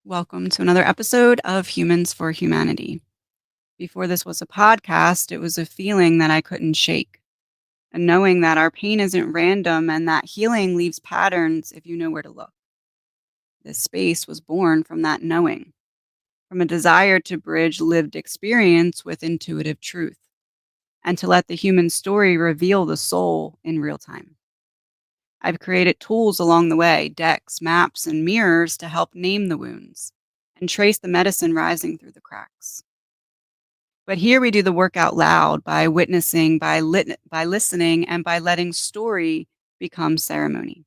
Welcome to another episode of Humans for Humanity. Before this was a podcast, it was a feeling that I couldn't shake. And knowing that our pain isn't random and that healing leaves patterns if you know where to look. This space was born from that knowing, from a desire to bridge lived experience with intuitive truth, and to let the human story reveal the soul in real time. I've created tools along the way, decks, maps, and mirrors to help name the wounds and trace the medicine rising through the cracks. But here we do the work out loud by witnessing, by listening, and by letting story become ceremony.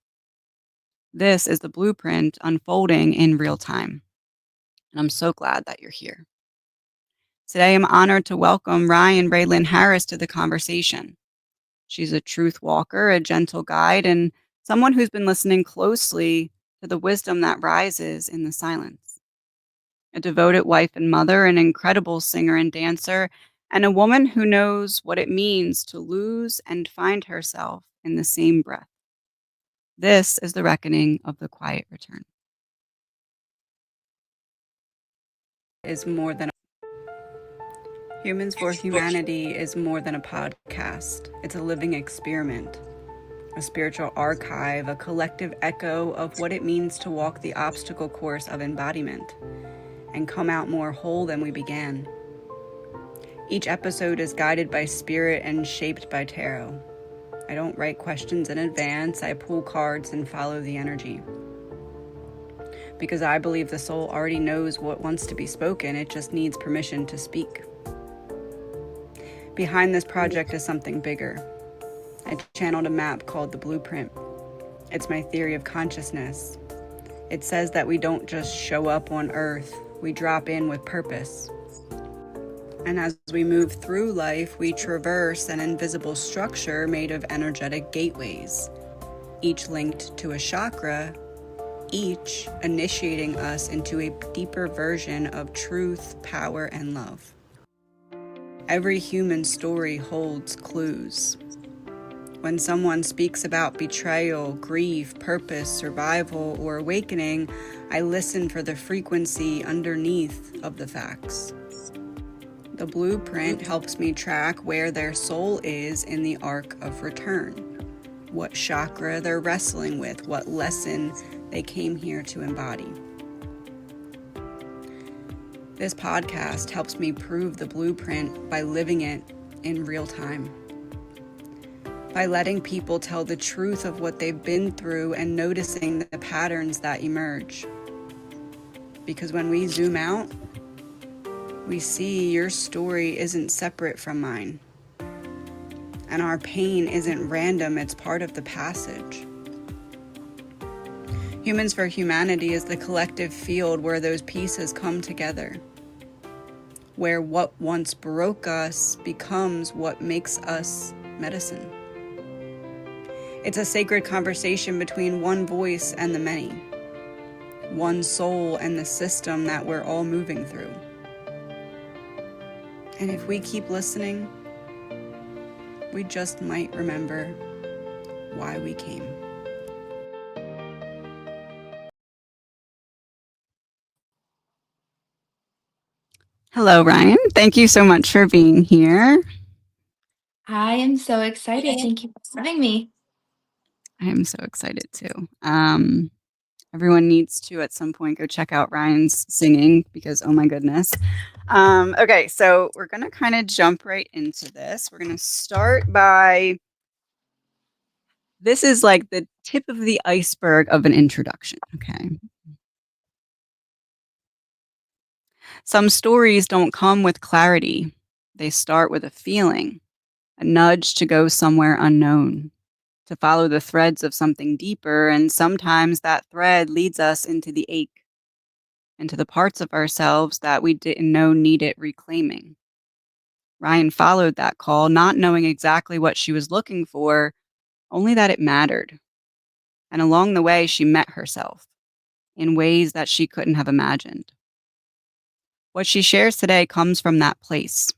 This is the blueprint unfolding in real time. And I'm so glad that you're here. Today, I'm honored to welcome RaeLynn Harris to the conversation. She's a truth walker, a gentle guide, and someone who's been listening closely to the wisdom that rises in the silence. A devoted wife and mother, an incredible singer and dancer, and a woman who knows what it means to lose and find herself in the same breath. This is the reckoning of the quiet return. Is more than Humans for Humanity is more than a podcast. It's a living experiment, a spiritual archive, a collective echo of what it means to walk the obstacle course of embodiment and come out more whole than we began. Each episode is guided by spirit and shaped by tarot. I don't write questions in advance. I pull cards and follow the energy. Because I believe the soul already knows what wants to be spoken. It just needs permission to speak. Behind this project is something bigger. I channeled a map called the Blueprint. It's my theory of consciousness. It says that we don't just show up on Earth, we drop in with purpose. And as we move through life, we traverse an invisible structure made of energetic gateways, each linked to a chakra, each initiating us into a deeper version of truth, power, and love. Every human story holds clues. When someone speaks about betrayal, grief, purpose, survival, or awakening, I listen for the frequency underneath of the facts. The blueprint helps me track where their soul is in the arc of return, what chakra they're wrestling with, what lesson they came here to embody. This podcast helps me prove the blueprint by living it in real time. By letting people tell the truth of what they've been through and noticing the patterns that emerge. Because when we zoom out, we see your story isn't separate from mine. And our pain isn't random, it's part of the passage. Humans for Humanity is the collective field where those pieces come together. Where what once broke us becomes what makes us medicine. It's a sacred conversation between one voice and the many. One soul and the system that we're all moving through. And if we keep listening, we just might remember why we came. Hello, Ryan. Thank you so much for being here. I am so excited. Thank you for having me. I am so excited too. Everyone needs to at some point go check out Ryan's singing because, oh my goodness. Okay, so we're going to kind of jump right into this. We're going to start by, this is like the tip of the iceberg of an introduction, okay? Some stories don't come with clarity. They start with a feeling, a nudge to go somewhere unknown, to follow the threads of something deeper, and sometimes that thread leads us into the ache, into the parts of ourselves that we didn't know needed reclaiming. Ryan followed that call, not knowing exactly what she was looking for, only that it mattered. And along the way, she met herself in ways that she couldn't have imagined. What she shares today comes from that place,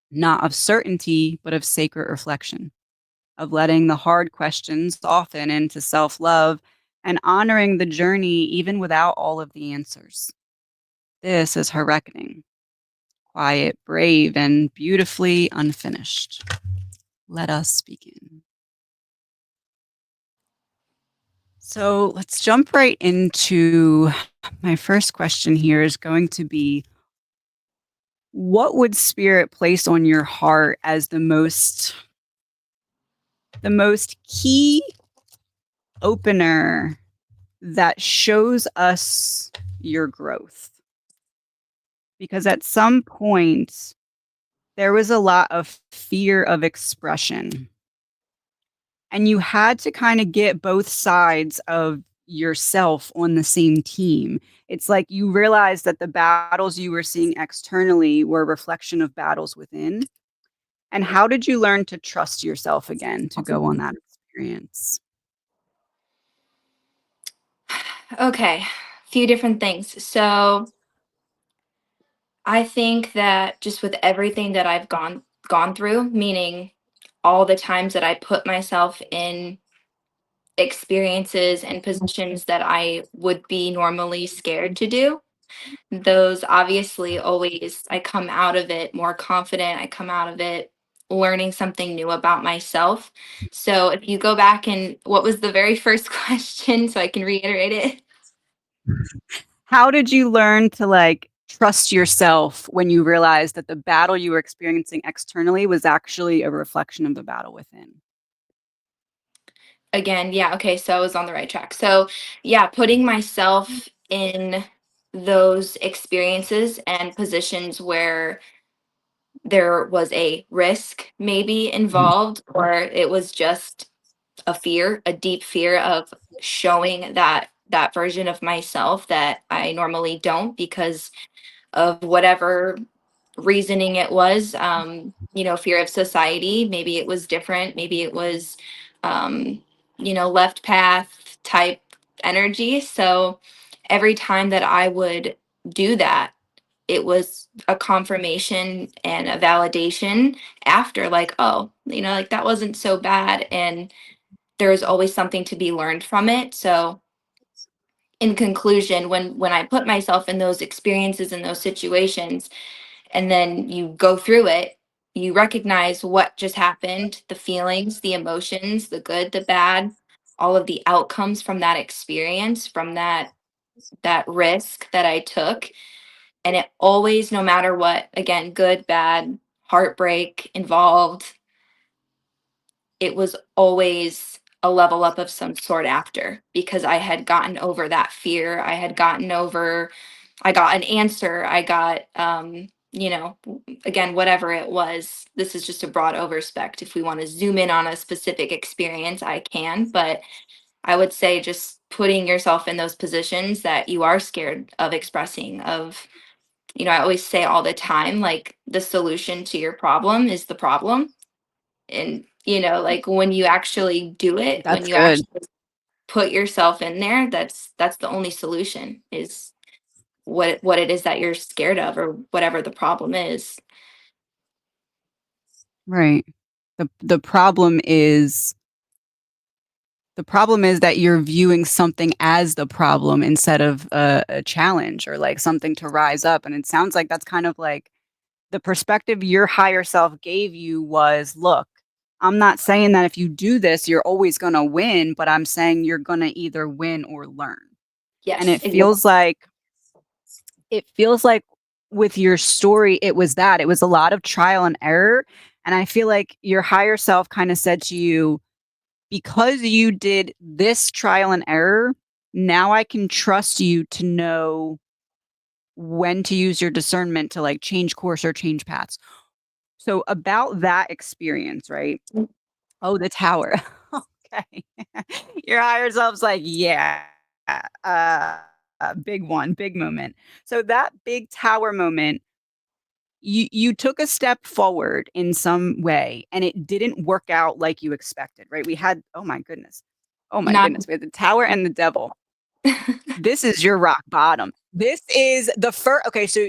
not of certainty, but of sacred reflection, of letting the hard questions soften into self-love and honoring the journey even without all of the answers. This is her reckoning. Quiet, brave, and beautifully unfinished. Let us begin. So let's jump right into my first question here is going to be, what would spirit place on your heart as the most key opener that shows us your growth? Because at some point there was a lot of fear of expression, and you had to kind of get both sides of yourself on the same team. It's like you realized that the battles you were seeing externally were a reflection of battles within. And how did you learn to trust yourself again to go on that experience? Okay, few different things. So I think that just with everything that I've gone through, meaning all the times that I put myself in experiences and positions that I would be normally scared to do, those obviously always I come out of it more confident. I come out of it learning something new about myself. So if you go back and what was the very first question so I can reiterate it? How did you learn to like trust yourself when you realized that the battle you were experiencing externally was actually a reflection of the battle within? Again, yeah, okay, so I was on the right track. So, yeah, putting myself in those experiences and positions where there was a risk maybe involved, or it was just a fear, a deep fear of showing that version of myself that I normally don't because of whatever reasoning it was. Fear of society, maybe it was different, maybe it was um left path type energy. So every time that I would do that, it was a confirmation and a validation after, like, oh, like that wasn't so bad, and there's always something to be learned from it. So in conclusion, when I put myself in those experiences, in those situations, and then you go through it, you recognize what just happened, the feelings, the emotions, the good, the bad, all of the outcomes from that experience, from that risk that I took. And it always, no matter what, again, good, bad, heartbreak involved, it was always a level up of some sort after, because I had gotten over that fear. I got an answer. I got, again, whatever it was. This is just a broad overspect. If we want to zoom in on a specific experience, I can. But I would say just putting yourself in those positions that you are scared of expressing, I always say all the time, like the solution to your problem is the problem. And, like when you actually do it, when That's you good. actually put yourself in there, that's the only solution, is what it is that you're scared of, or whatever the problem is. Right. The problem is that you're viewing something as the problem instead of a challenge or like something to rise up. And it sounds like that's kind of like the perspective your higher self gave you was, look, I'm not saying that if you do this, you're always going to win, but I'm saying you're going to either win or learn. And Yes, it exactly. feels like with your story, it was that. It was a lot of trial and error. And I feel like your higher self kind of said to you, because you did this trial and error, now I can trust you to know when to use your discernment to like change course or change paths. So about that experience, right? Oh, the tower. Okay. Your higher self's like, yeah, big one, big moment. So that big tower moment, you took a step forward in some way and it didn't work out like you expected, right? We had, oh my goodness. Oh my Not goodness. We had the tower and the devil. This is your rock bottom. This is the first, okay, so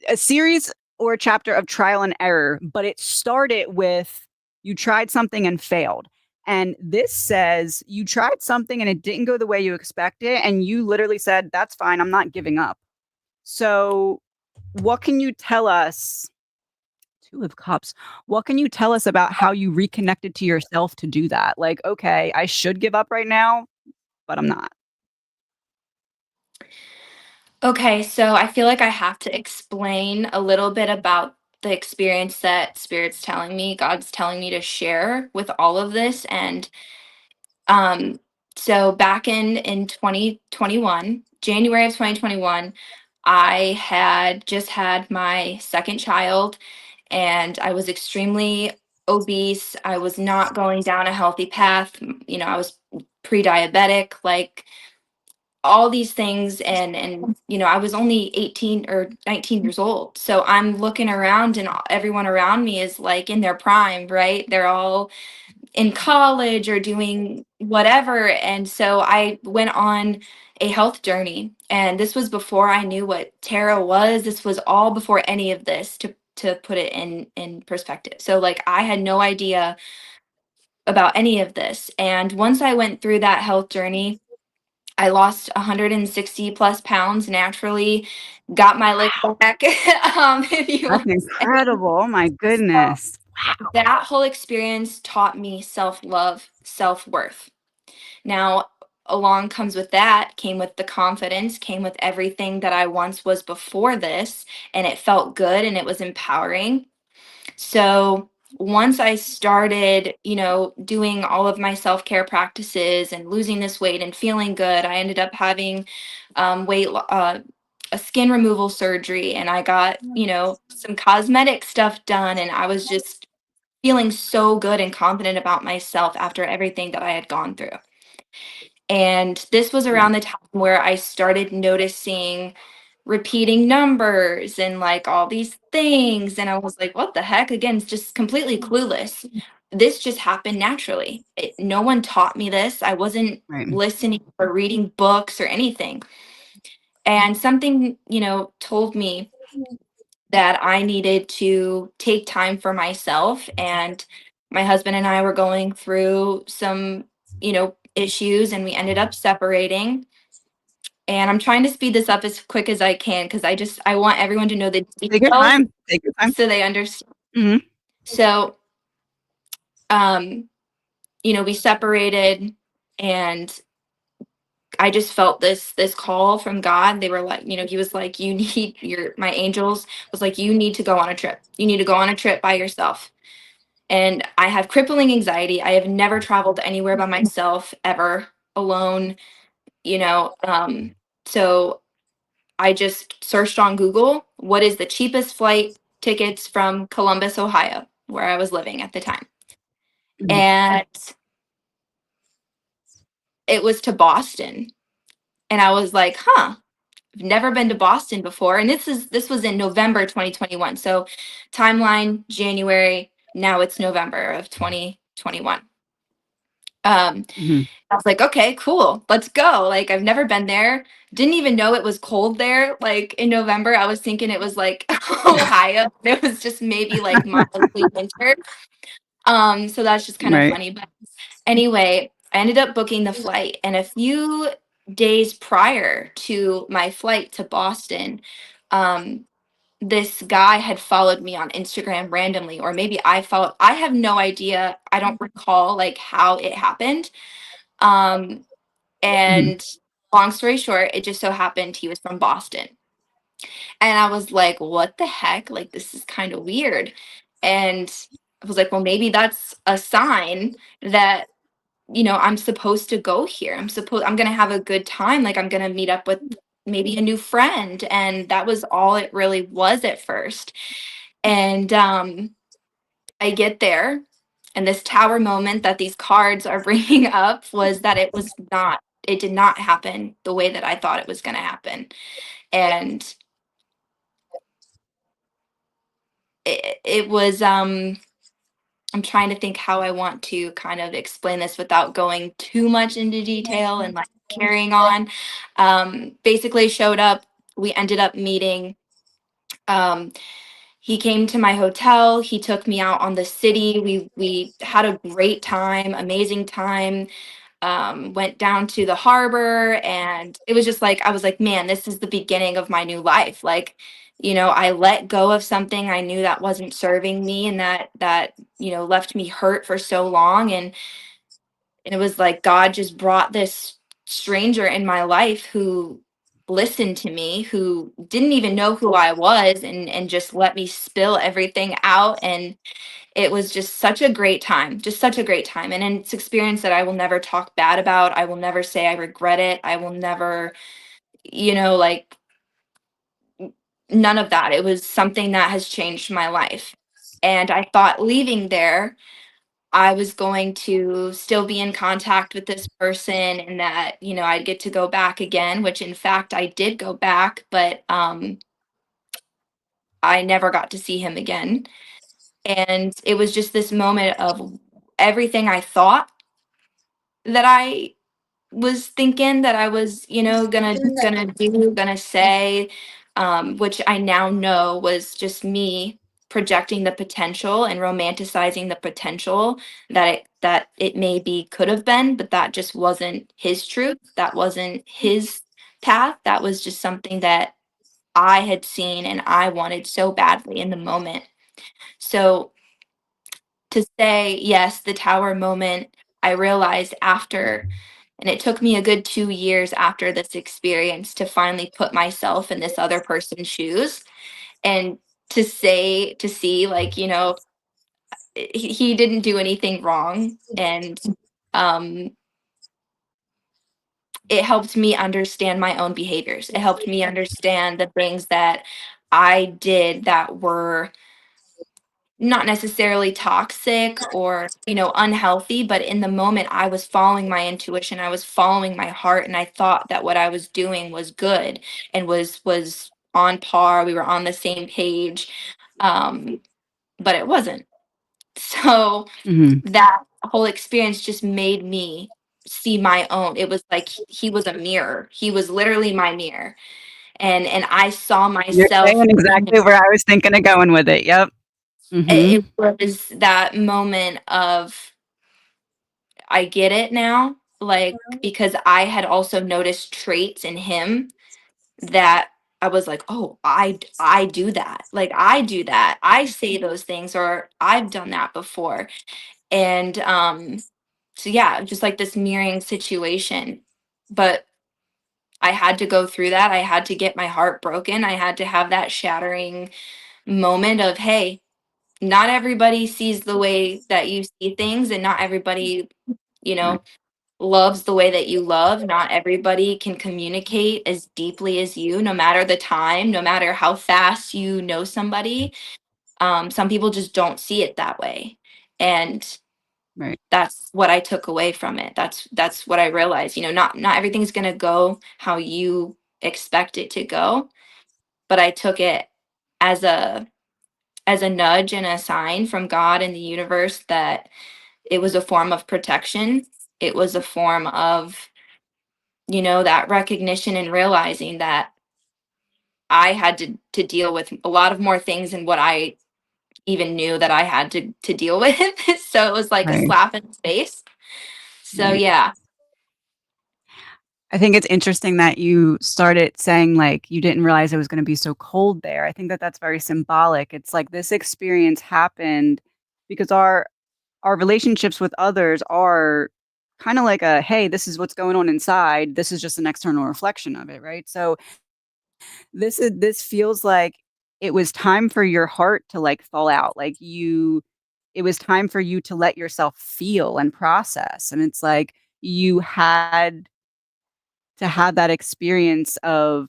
a series or a chapter of trial and error, but it started with you tried something and failed. And this says you tried something and it didn't go the way you expected. And you literally said, that's fine. I'm not giving up. So, what can you tell us 2 of Cups. What can you tell us about how you reconnected to yourself to do that? Like, "Okay, I should give up right now, but I'm not." Okay, so I feel like I have to explain a little bit about the experience that Spirit's telling me, God's telling me to share with all of this. And um, so back in 2021, January of 2021, I had just had my second child, and I was extremely obese. I was not going down a healthy path. I was pre-diabetic, like all these things. And I was only 18 or 19 years old. So I'm looking around, and everyone around me is like in their prime, right? They're all in college or doing whatever. And so I went on a health journey. And this was before I knew what tarot was. This was all before any of this, to put it in perspective. So like I had no idea about any of this. And once I went through that health journey, I lost 160 plus pounds naturally, got my lick back. If you That's want to say. incredible. Oh my So goodness. that whole experience taught me self-love, self-worth. Now, along comes with that, came with the confidence, came with everything that I once was before this, and it felt good and it was empowering. So once I started, doing all of my self-care practices and losing this weight and feeling good, I ended up having a skin removal surgery, and I got, some cosmetic stuff done, and I was just feeling so good and confident about myself after everything that I had gone through. And this was around Right. the time where I started noticing repeating numbers and like all these things. And I was like, what the heck? Again, it's just completely clueless. This just happened naturally. No one taught me this. I wasn't Right. listening or reading books or anything. And something, told me that I needed to take time for myself. And my husband and I were going through some, issues, and we ended up separating. And I'm trying to speed this up as quick as I can because I want everyone to know the Take your details time. Take your time. so they understand. Mhm. So, um, we separated, and I just felt this call from God. They were like, he was like, you need my angels was like, you need to go on a trip. You need to go on a trip by yourself. And I have crippling anxiety. I have never traveled anywhere by myself ever alone, so I just searched on Google, what is the cheapest flight tickets from Columbus, Ohio, where I was living at the time. Mhm. And it was to Boston. And I was like, huh, I've never been to Boston before. And this was in November 2021. So timeline January, now it's November of 2021. Um, Mhm. I was like, okay, cool, let's go. Like, I've never been there. Didn't even know it was cold there. Like in November, I was thinking it was like Ohio. It was just maybe like mildly winter. So that's just kind of Right. funny. But anyway, I ended up booking the flight. And a few days prior to my flight to Boston, um, this guy had followed me on Instagram randomly, or maybe I have no idea. I don't recall like how it happened. Um, Mhm. and long story short, it just so happened he was from Boston. And I was like, what the heck? Like, this is kind of weird. And I was like, well, maybe that's a sign that, I'm supposed to go here. I'm going to have a good time. Like, I'm going to meet up with maybe a new friend. And that was all it really was at first. And I get there, and this tower moment that these cards are bringing up was that it did not happen the way that I thought it was going to happen. And it was, I'm trying to think how I want to kind of explain this without going too much into detail and like carrying on. Basically showed up, we ended up meeting. Um, he came to my hotel, he took me out on the city. We had a great time, amazing time. went down to the harbor, and it was just like, I was like, man, this is the beginning of my new life. Like, I let go of something I knew that wasn't serving me, and that left me hurt for so long. And it was like God just brought this stranger in my life who listened to me, who didn't even know who I was, and just let me spill everything out. And it was just such a great time, just such a great time. And it's experience that I will never talk bad about. I will never say I regret it. I will never, like, none of that. It was something that has changed my life. And I thought leaving there, I was going to still be in contact with this person, and that, I'd get to go back again, which in fact I did go back, but I never got to see him again. And it was just this moment of everything I thought that I was thinking that I was, gonna do, gonna say, which I now know was just me projecting the potential and romanticizing the potential that it maybe could have been, but that just wasn't his truth. That wasn't his path. That was just something that I had seen and I wanted so badly in the moment. So to say, yes, the tower moment, I realized after, and it took me a good 2 years after this experience to finally put myself in this other person's shoes, and to see, like, he didn't do anything wrong. And um, it helped me understand my own behaviors. It helped me understand the things that I did that were not necessarily toxic or unhealthy, but in the moment I was following my intuition, I was following my heart, and I thought that what I was doing was good and was on par, we were on the same page. um but it wasn't. So Mhm. that whole experience just made me see my own. It was like he was a mirror, he was literally my mirror, and I saw You're myself saying in him. exactly where I was thinking of going with it. Yep. It Mhm. was that moment of, I get it now, like, because I had also noticed traits in him that I was like, "Oh, I do that. Like, I do that. I say those things, or I've done that before." And so yeah, just like this mirroring situation. But I had to go through that. I had to get my heart broken. I had to have that shattering moment of, "Hey, not everybody sees the way that you see things, and not everybody, you Right. know, loves the way that you love. Not everybody can communicate as deeply as you, no matter the time, no matter how fast you know somebody. Some people just don't see it that way." And Right. that's what I took away from it. That's what I realized. Not everything's gonna go how you expect it to go, but I took it as a nudge and a sign from God and the universe that it was a form of protection. It was a form of, that recognition and realizing that I had to deal with a lot of more things than what I even knew that I had to deal with. So it was like a Right. slap in the face. So Right. yeah. I think it's interesting that you started saying, like, you didn't realize it was gonna be so cold there. I think that that's very symbolic. It's like this experience happened because our relationships with others are kinda like a, "Hey, this is what's going on inside. This is just an external reflection of it," right? So, this feels like it was time for your heart to, like, fall out. Like, it was time for you to let yourself feel and process, and it's like you had to have that experience of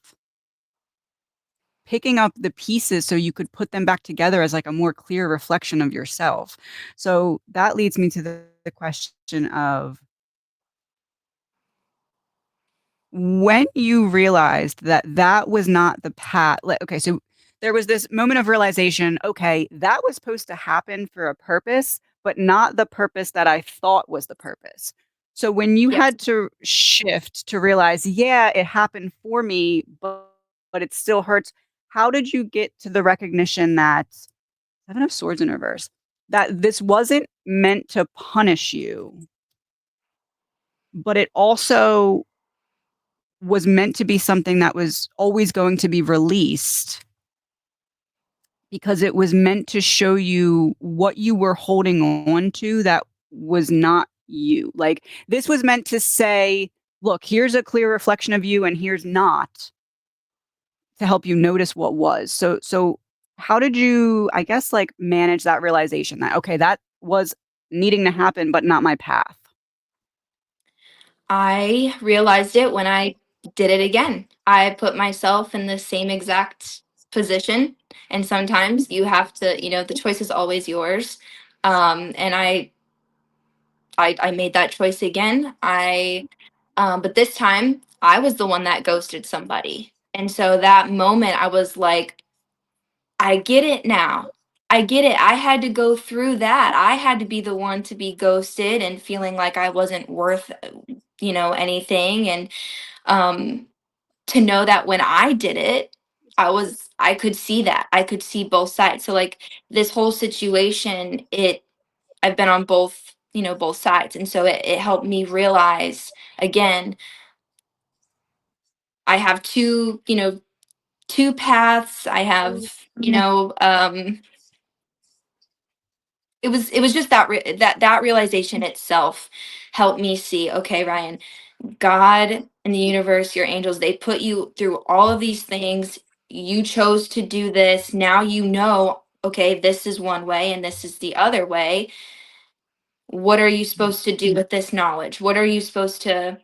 picking up the pieces so you could put them back together as, like, a more clear reflection of yourself. So, that leads me to the question of when you realized that that was not the path, like, okay, so there was this moment of realization, okay, that was supposed to happen for a purpose, but not the purpose that I thought was the purpose. So when you Yes. had to shift to realize, yeah, it happened for me, but it still hurts. How did you get to the recognition that 7 of Swords in reverse, that this wasn't meant to punish you? but it also was meant to be something that was always going to be released because it was meant to show you what you were holding on to that was not you. Like, this was meant to say, look, here's a clear reflection of you and here's not, to help you notice what was. So how did you, I guess, like, manage that realization that, okay, that was needing to happen, but not my path? I realized it when I did it again. I put myself in the same exact position, and sometimes you have to, the choice is always yours. And I made that choice again. But this time I was the one that ghosted somebody, and so that moment I was like, I get it now. I get it. I had to go through that. I had to be the one to be ghosted and feeling like I wasn't worth, anything. And um, to know that when I did it, I could see that. I could see both sides. So like this whole situation, I've been on both, both sides. And so it helped me realize again, I have two paths. I have, it was just that realization itself helped me see, okay, Ryan, God and the universe, your angels, they put you through all of these things. You chose to do this. Now you know, okay, this is one way and this is the other way. What are you supposed to do with this knowledge? What are you supposed to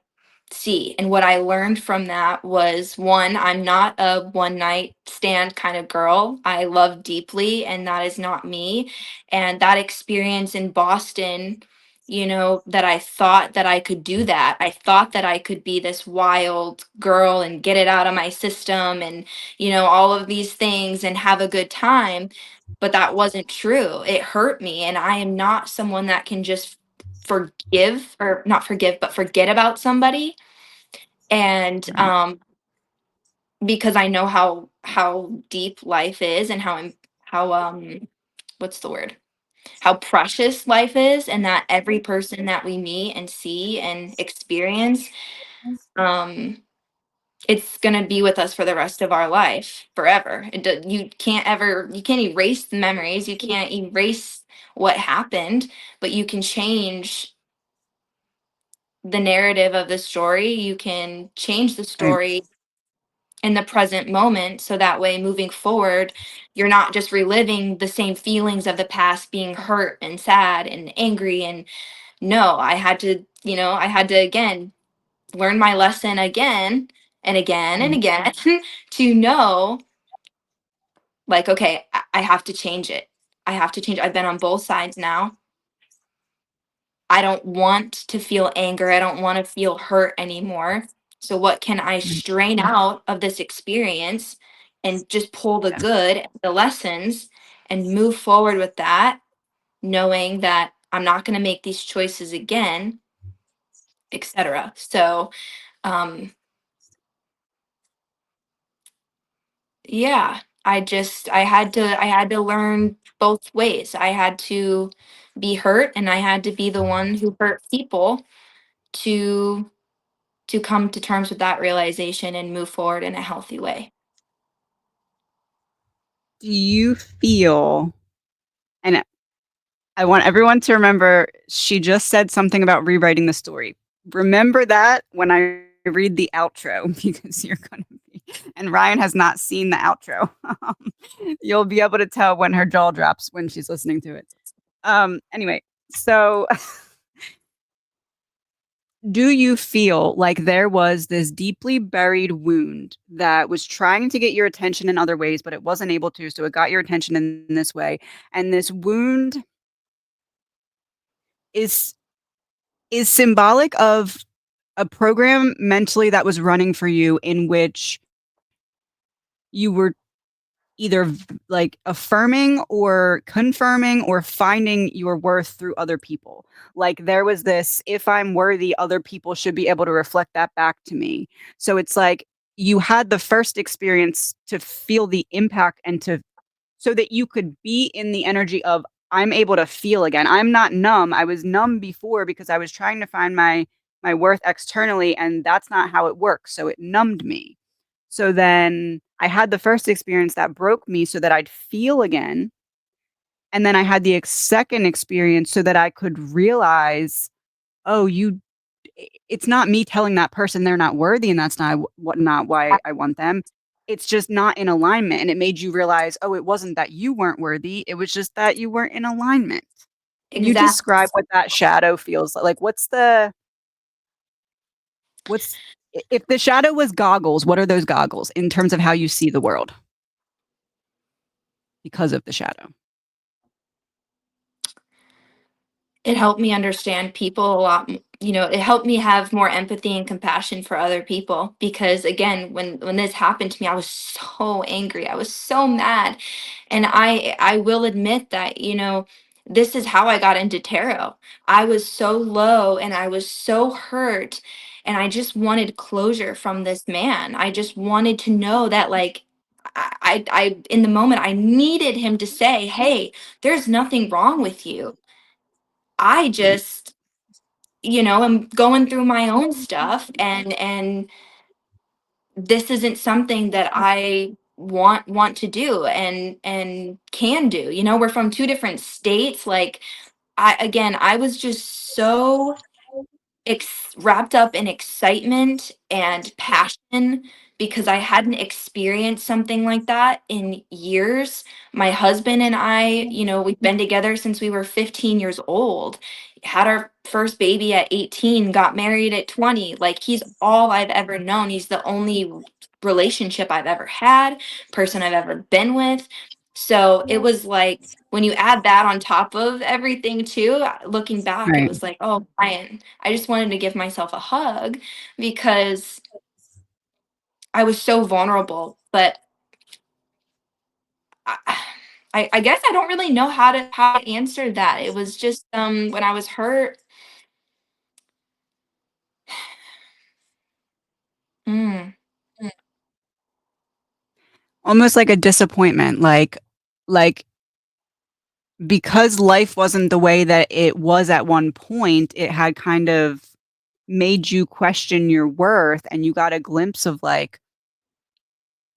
see? And what I learned from that was, one, I'm not a one night stand kind of girl. I love deeply, and that is not me. And that experience in Boston, that I thought that I could do that. I thought that I could be this wild girl and get it out of my system and, all of these things and have a good time. But that wasn't true. It hurt me. And I am not someone that can just forgive, or not forgive, but forget about somebody. And Right. because I know how deep life is, and how what's the word? How precious life is, and that every person that we meet and see and experience, um it's going to be with us for the rest of our life forever. You can't erase the memories, you can't erase what happened, but you can change the narrative of the story. You can change the Right. story in the present moment, so that way moving forward you're not just reliving the same feelings of the past, being hurt and sad and angry. And no, I had to again learn my lesson again and again and Mm. again to know, like, okay, I have to change it. I have to change. I've been on both sides now. I don't want to feel anger. I don't want to feel hurt anymore. So what can I Right. strain out of this experience and just pull the Yeah. good, the lessons, and move forward with that, knowing that I'm not going to make these choices again, etc. So, um yeah, I had to learn both ways. I had to be hurt, and I had to be the one who hurt people to come to terms with that realization and move forward in a healthy way. Do you feel, and I want everyone to remember, she just said something about rewriting the story. Remember that when I read the outro, because you're going to be, and Ryan has not seen the outro. You'll be able to tell when her jaw drops when she's listening to it. Anyway, so do you feel like there was this deeply buried wound that was trying to get your attention in other ways, but it wasn't able to, so it got your attention in this way, and this wound is symbolic of a program mentally that was running for you in which you were either like affirming or confirming or finding your worth through other people. Like, there was this, if I'm worthy, other people should be able to reflect that back to me. So it's like you had the first experience to feel the impact and to, so that you could be in the energy of, I'm able to feel again. I'm not numb. I was numb before because I was trying to find my my worth externally, and that's not how it works, so it numbed me. So then I had the first experience that broke me so that I'd feel again, and then I had the second experience so that I could realize, "Oh, it's not me telling that person they're not worthy, and that's not why I want them. It's just not in alignment," and it made you realize, "Oh, it wasn't that you weren't worthy, it was just that you weren't in alignment." Can you Exactly. describe what that shadow feels like? What's if the shadow was goggles, what are those goggles in terms of how you see the world because of the shadow? It helped me understand people a lot. It helped me have more empathy and compassion for other people because again, when this happened to me, I was so angry. I was so mad. And I will admit that, this is how I got into tarot. I was so low and I was so hurt and I just wanted closure from this man. I just wanted to know that like I in the moment I needed him to say, "Hey, there's nothing wrong with you. I just, am going through my own stuff and this isn't something that I want to do and can do." We're from two different states. Like I was just so wrapped up in excitement and passion because I hadn't experienced something like that in years. My husband and I, we've been together since we were 15 years old, had our first baby at 18, got married at 20. Like, he's all I've ever known. He's the only relationship I've ever had, person I've ever been with. So it was like, when you add that on top of everything too, looking back, it Right. was like, oh, Brian, I just wanted to give myself a hug because I was so vulnerable. But I, I guess I don't really know how to answer that. It was just when I was hurt. Mm, Almost like a disappointment, like because life wasn't the way that it was at one point, it had kind of made you question your worth, and you got a glimpse of like,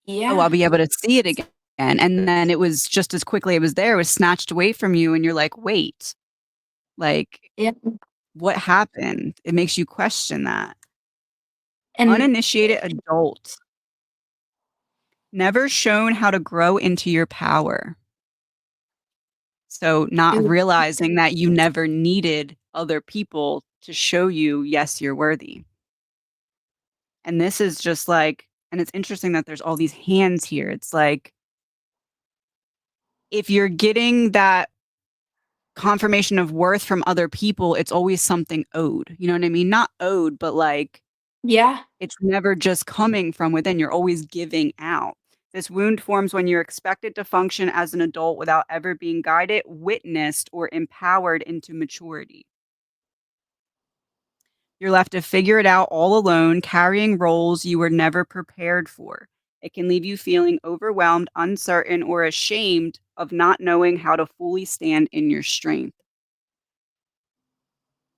"Oh, I'll yeah, be able to see it again." And then it was just as quickly it was there, it was snatched away from you, and you're like, "Wait, like, yeah, what happened?" It makes you question that. and Uninitiated adult, never shown how to grow into your power. So, it not was, realizing that you never needed other people to show you, "Yes, you're worthy." And this is just like, and it's interesting that there's all these hands here. It's like, if you're getting that confirmation of worth from other people, it's always something owed. You know what I mean? Not owed, but like yeah, it's never just coming from within. You're always giving out. This wound forms when you're expected to function as an adult without ever being guided, witnessed, or empowered into maturity. You're left to figure it out all alone, carrying roles you were never prepared for. It can leave you feeling overwhelmed, uncertain, or ashamed of not knowing how to fully stand in your strength.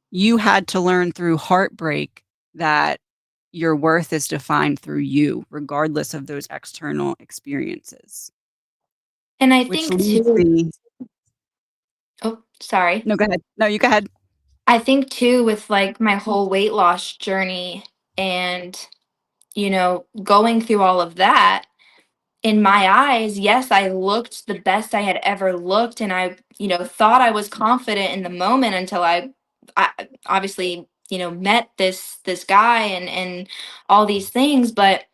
You had to learn through heartbreak that your worth is defined through you, regardless of those external experiences. and I Which think leads too. me Oh, sorry. No, go ahead. No, you go ahead. I think too with like my whole weight loss journey and going through all of that, in my eyes, yes, I looked the best I had ever looked, and I, thought I was confident in the moment until I obviously, met this guy and all these things. But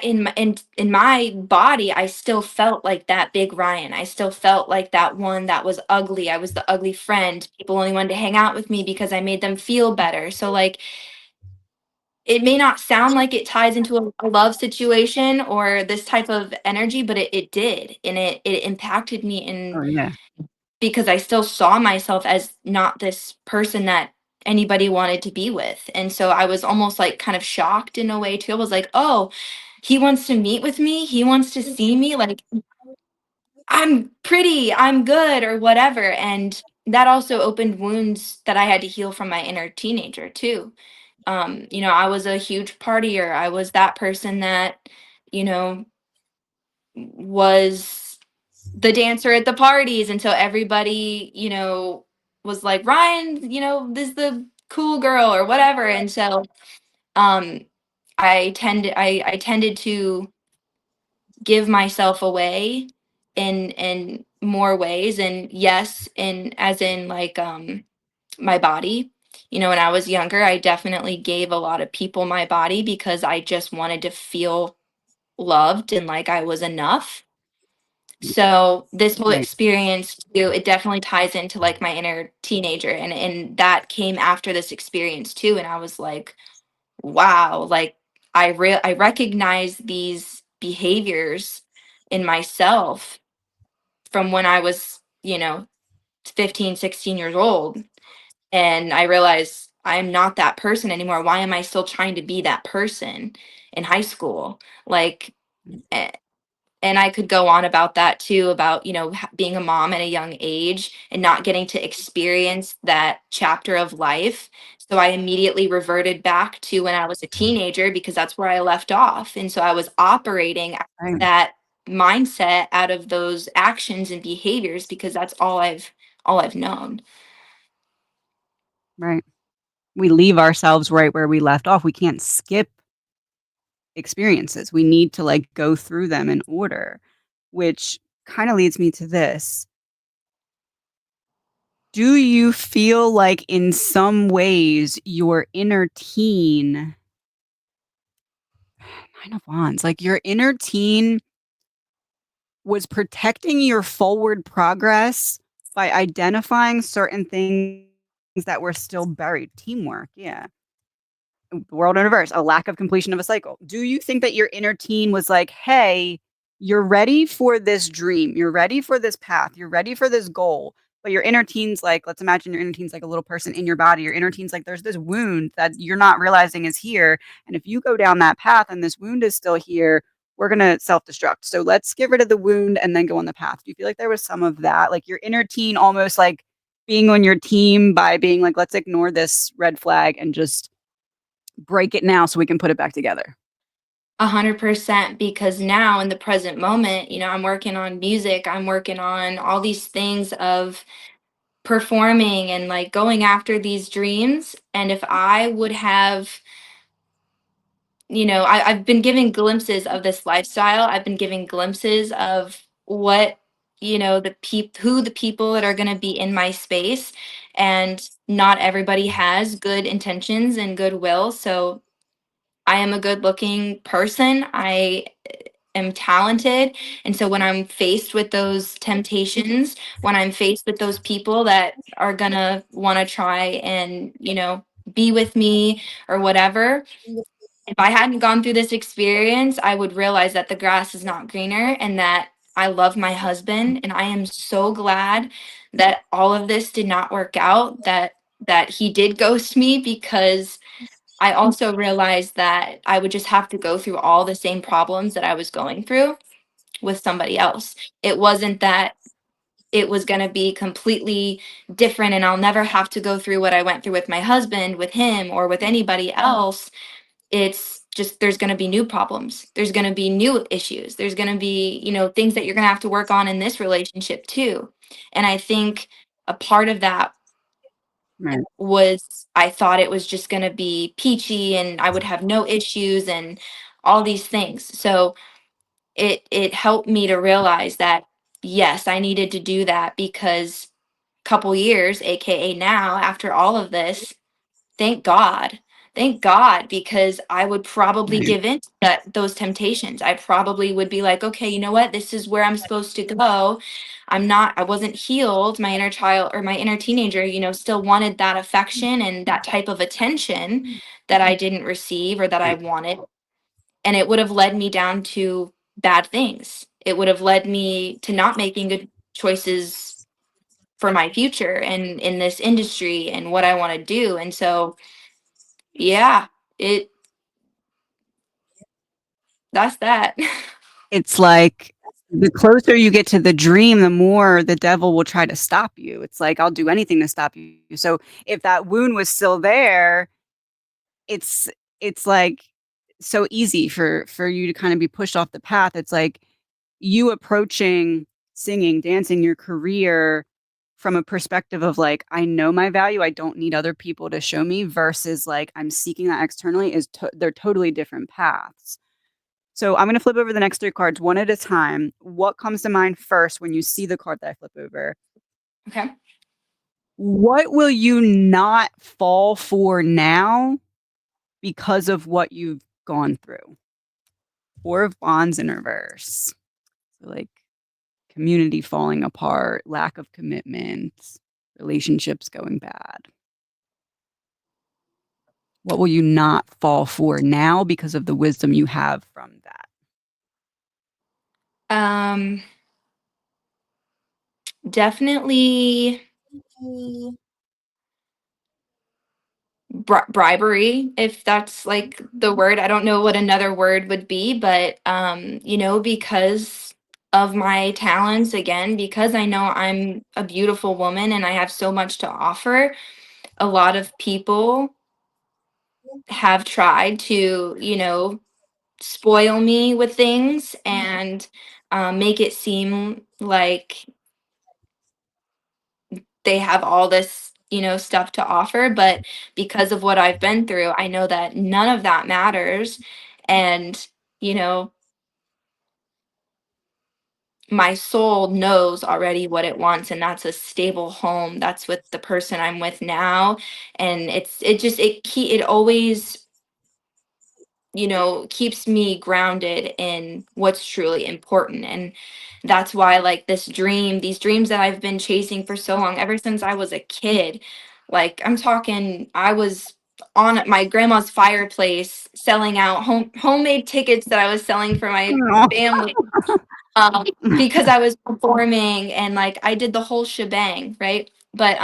in my body, I still felt like that big Ryan. I still felt like that one that was ugly. I was the ugly friend. People only wanted to hang out with me because I made them feel better. So like, it may not sound like it ties into a love situation or this type of energy, but it did. And it impacted me Oh, in yeah. because I still saw myself as not this person that anybody wanted to be with. And so I was almost like kind of shocked in a way too. I was like, oh, he wants to meet with me. He wants to see me. Like, I'm pretty, I'm good, or whatever. And that also opened wounds that I had to heal from my inner teenager too. I was a huge partier. I was that person that, you know, was the dancer at the parties, and so everybody, was like, Ryan, this is the cool girl or whatever. And so um I tended to give myself away in more ways. And yes, in as in like my body. When I was younger, I definitely gave a lot of people my body because I just wanted to feel loved and like I was enough. So this whole Right. experience too, it definitely ties into like my inner teenager, and that came after this experience too. And I was like, wow, like I recognize these behaviors in myself from when I was, 15, 16 years old. And I realized I'm not that person anymore. Why am I still trying to be that person in high school? Like, eh, and I could go on about that too, about, being a mom at a young age and not getting to experience that chapter of life. So I immediately reverted back to when I was a teenager because that's where I left off. And so I was operating out of Right. that mindset, out of those actions and behaviors, because that's all I've known. Right. We leave ourselves right where we left off. We can't skip experiences. We need to like go through them in order, which kind of leads me to this. Do you feel like in some ways your inner teen, Nine of Wands, like your inner teen was protecting your forward progress by identifying certain things that were still buried? Teamwork, yeah. World in reverse, a lack of completion of a cycle. Do you think that your inner teen was like, hey, you're ready for this dream, you're ready for this path, you're ready for this goal, but your inner teen's like, let's imagine your inner teen's like a little person in your body. Your inner teen's like, there's this wound that you're not realizing is here. And if you go down that path and this wound is still here, we're going to self destruct. So let's get rid of the wound and then go on the path. Do you feel like there was some of that? Like your inner teen almost like being on your team by being like, let's ignore this red flag and just break it now so we can put it back together. 100%, because now in the present moment, I'm working on music, I'm working on all these things of performing and like going after these dreams. And if I would have, I've been giving glimpses of this lifestyle, I've been giving glimpses of what, who the people that are going to be in my space. And not everybody has good intentions and goodwill. So I am a good looking person. I am talented. And so when I'm faced with those temptations, when I'm faced with those people that are going to want to try and, be with me or whatever, if I hadn't gone through this experience, I would realize that the grass is not greener and that I love my husband. And I am so glad that all of this did not work out, that he did ghost me, because I also realized that I would just have to go through all the same problems that I was going through with somebody else. It wasn't that it was going to be completely different and I'll never have to go through what I went through with my husband, with him, or with anybody else. It's just there's going to be new problems. There's going to be new issues. There's going to be, things that you're going to have to work on in this relationship too. And I think a part of that Right. was I thought it was just going to be peachy and I would have no issues and all these things. So it helped me to realize that yes, I needed to do that, because couple years, aka now, after all of this, thank God. Thank God, because I would probably Right. give in to those temptations. I probably would be like, okay, you know what? This is where I'm supposed to go. I wasn't healed. My inner child or my inner teenager, still wanted that affection and that type of attention that I didn't receive or that I wanted. And it would have led me down to bad things. It would have led me to not making good choices for my future and in this industry and what I want to do. And so, yeah, it that's that. It's like the closer you get to the dream, the more the devil will try to stop you. It's like, "I'll do anything to stop you." So, if that wound was still there, it's it's, like, so easy for you to kinda be pushed off the path. It's like you approaching singing, dancing, your career from a perspective of, like, "I know my value, I don't need other people to show me," versus, like, "I'm seeking that externally," they're totally different paths. So I'm gonna flip over the next 3 cards one at a time. What comes to mind first when you see the card that I flip over? Okay. What will you not fall for now because of what you've gone through? 4 of Wands in reverse. So, like, community falling apart, lack of commitment, relationships going bad. What will you not fall for now because of the wisdom you have from that? Um, Definitely bribery, if that's like the word. I don't know what another word would be, but because of my talents, again, because I know I'm a beautiful woman and I have so much to offer, a lot of people have tried to, spoil me with things and make it seem like they have all this, stuff to offer. But because of what I've been through, I know that none of that matters. And, you know, my soul knows already what it wants, and that's a stable home. That's with the person I'm with now. And it always, keeps me grounded in what's truly important. And that's why, like, these dreams that I've been chasing for so long, ever since I was a kid, like, I'm talking, I was on my grandma's fireplace selling out homemade tickets that I was selling for my family, um, because I was performing and, like, I did the whole shebang, right? But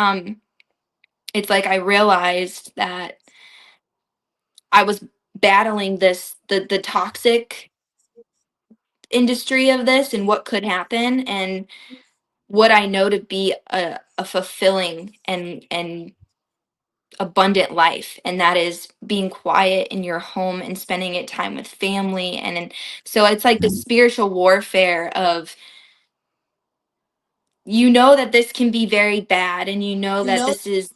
it's like I realized that I was battling the toxic industry of this and what could happen, and what I know to be a fulfilling and abundant life, and that is being quiet in your home and spending it time with family. So it's like the spiritual warfare of, that this can be very bad, and that this is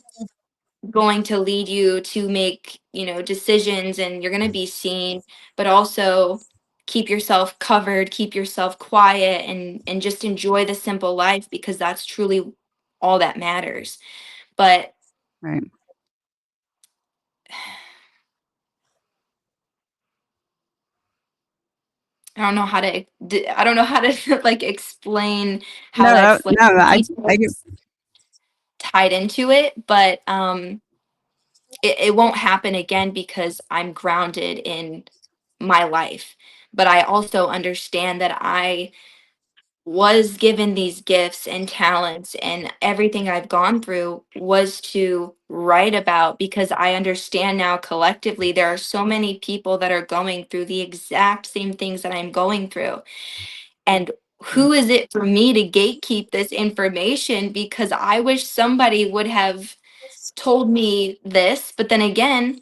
going to lead you to make, decisions, and you're going to be seen, but also keep yourself covered, keep yourself quiet, and just enjoy the simple life, because that's truly all that matters. But Right. I don't know how to like explain how No, that's like no, I get details tied into it, but it won't happen again because I'm grounded in my life. But I also understand that I was given these gifts and talents, and everything I've gone through was to write about, because I understand now collectively there are so many people that are going through the exact same things that I'm going through. And who is it for me to gatekeep this information? Because I wish somebody would have told me this, but then again,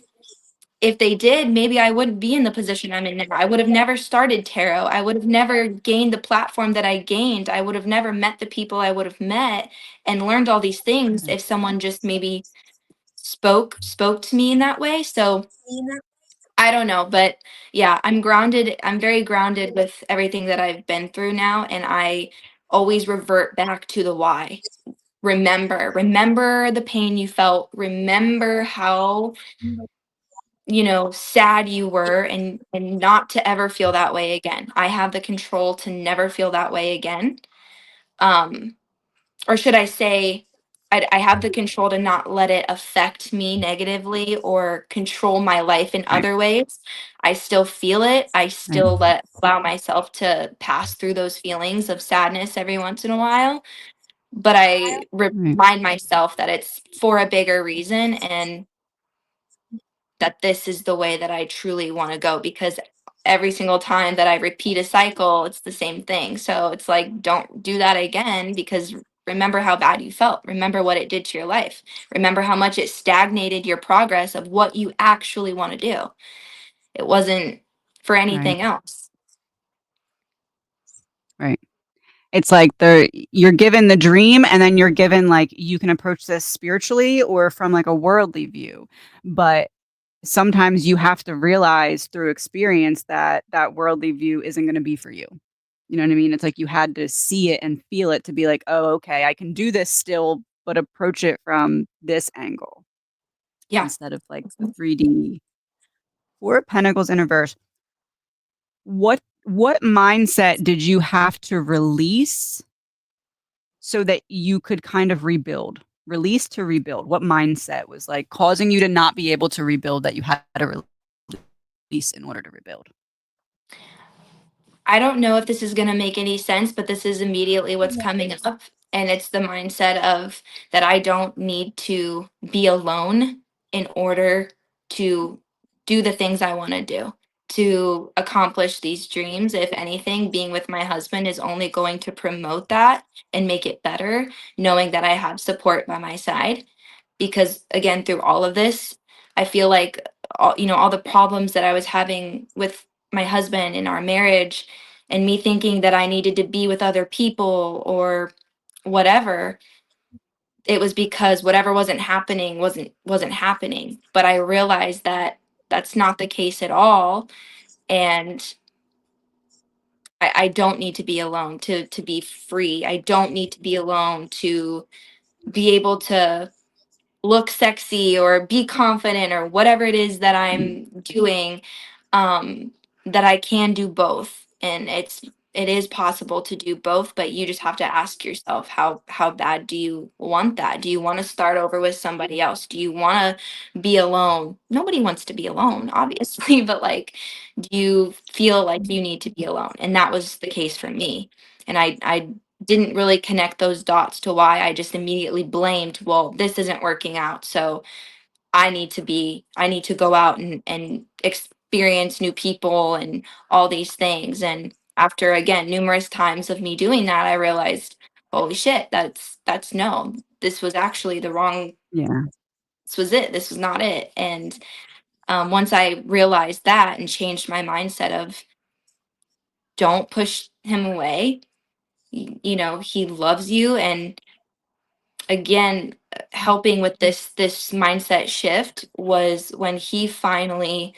if they did, maybe I wouldn't be in the position I'm in now. I would have never started tarot. I would have never gained the platform that I gained. I would have never met the people I would have met and learned all these things right. if someone just maybe spoke to me in that way. So I don't know, but yeah, I'm grounded. I'm very grounded with everything that I've been through now, and I always revert back to the why. Remember the pain you felt. Remember how, sad you were, and not to ever feel that way again. I have the control to never feel that way again. Um, or should I say, I have the control to not let it affect me negatively or control my life in Right, other ways. I still feel it. I right, still allow myself to pass through those feelings of sadness every once in a while, but I right. remind myself that it's for a bigger reason, and that this is the way that I truly want to go, because every single time that I repeat a cycle, it's the same thing. So it's like, don't do that again, because remember how bad you felt. Remember what it did to your life. Remember how much it stagnated your progress of what you actually want to do. It wasn't for Right. anything else. Right. It's like you're given the dream and then you're given like you can approach this spiritually or from like a worldly view. But sometimes you have to realize through experience that that worldly view isn't going to be for you. You know what I mean? It's like you had to see it and feel it to be like, "Oh, okay, I can do this still, but approach it from this angle Yeah. instead of like the 3D." Four of Pentacles in reverse. What mindset did you have to release so that you could kind of rebuild? Release to rebuild. What mindset was like causing you to not be able to rebuild that you had to release in order to rebuild? I don't know if this is going to make any sense, but this is immediately what's coming up. And it's the mindset of that I don't need to be alone in order to do the things I want to do, to accomplish these dreams. If anything, being with my husband is only going to promote that and make it better, knowing that I have support by my side. Because again, through all of this, I feel like all the problems that I was having with my husband in our marriage, and me thinking that I needed to be with other people or whatever, it was because whatever wasn't happening. But I realized that that's not the case at all, and I don't need to be alone to be free. I don't need to be alone to be able to look sexy or be confident or whatever it is that I'm doing, um that I can do both. And it is possible to do both, but you just have to ask yourself, how bad do you want that? Do you want to start over with somebody else? Do you want to be alone? Nobody wants to be alone, obviously, but like, do you feel like you need to be alone? And that was the case for me. And I didn't really connect those dots to why I just immediately blamed, well, this isn't working out. So I need to go out and experience new people and all these things. And after again, numerous times of me doing that, I realized, holy shit, that's no, this was actually the wrong, Yeah. this was it. This was not it. And once I realized that and changed my mindset of don't push him away, he loves you. And again, helping with this mindset shift was when he finally,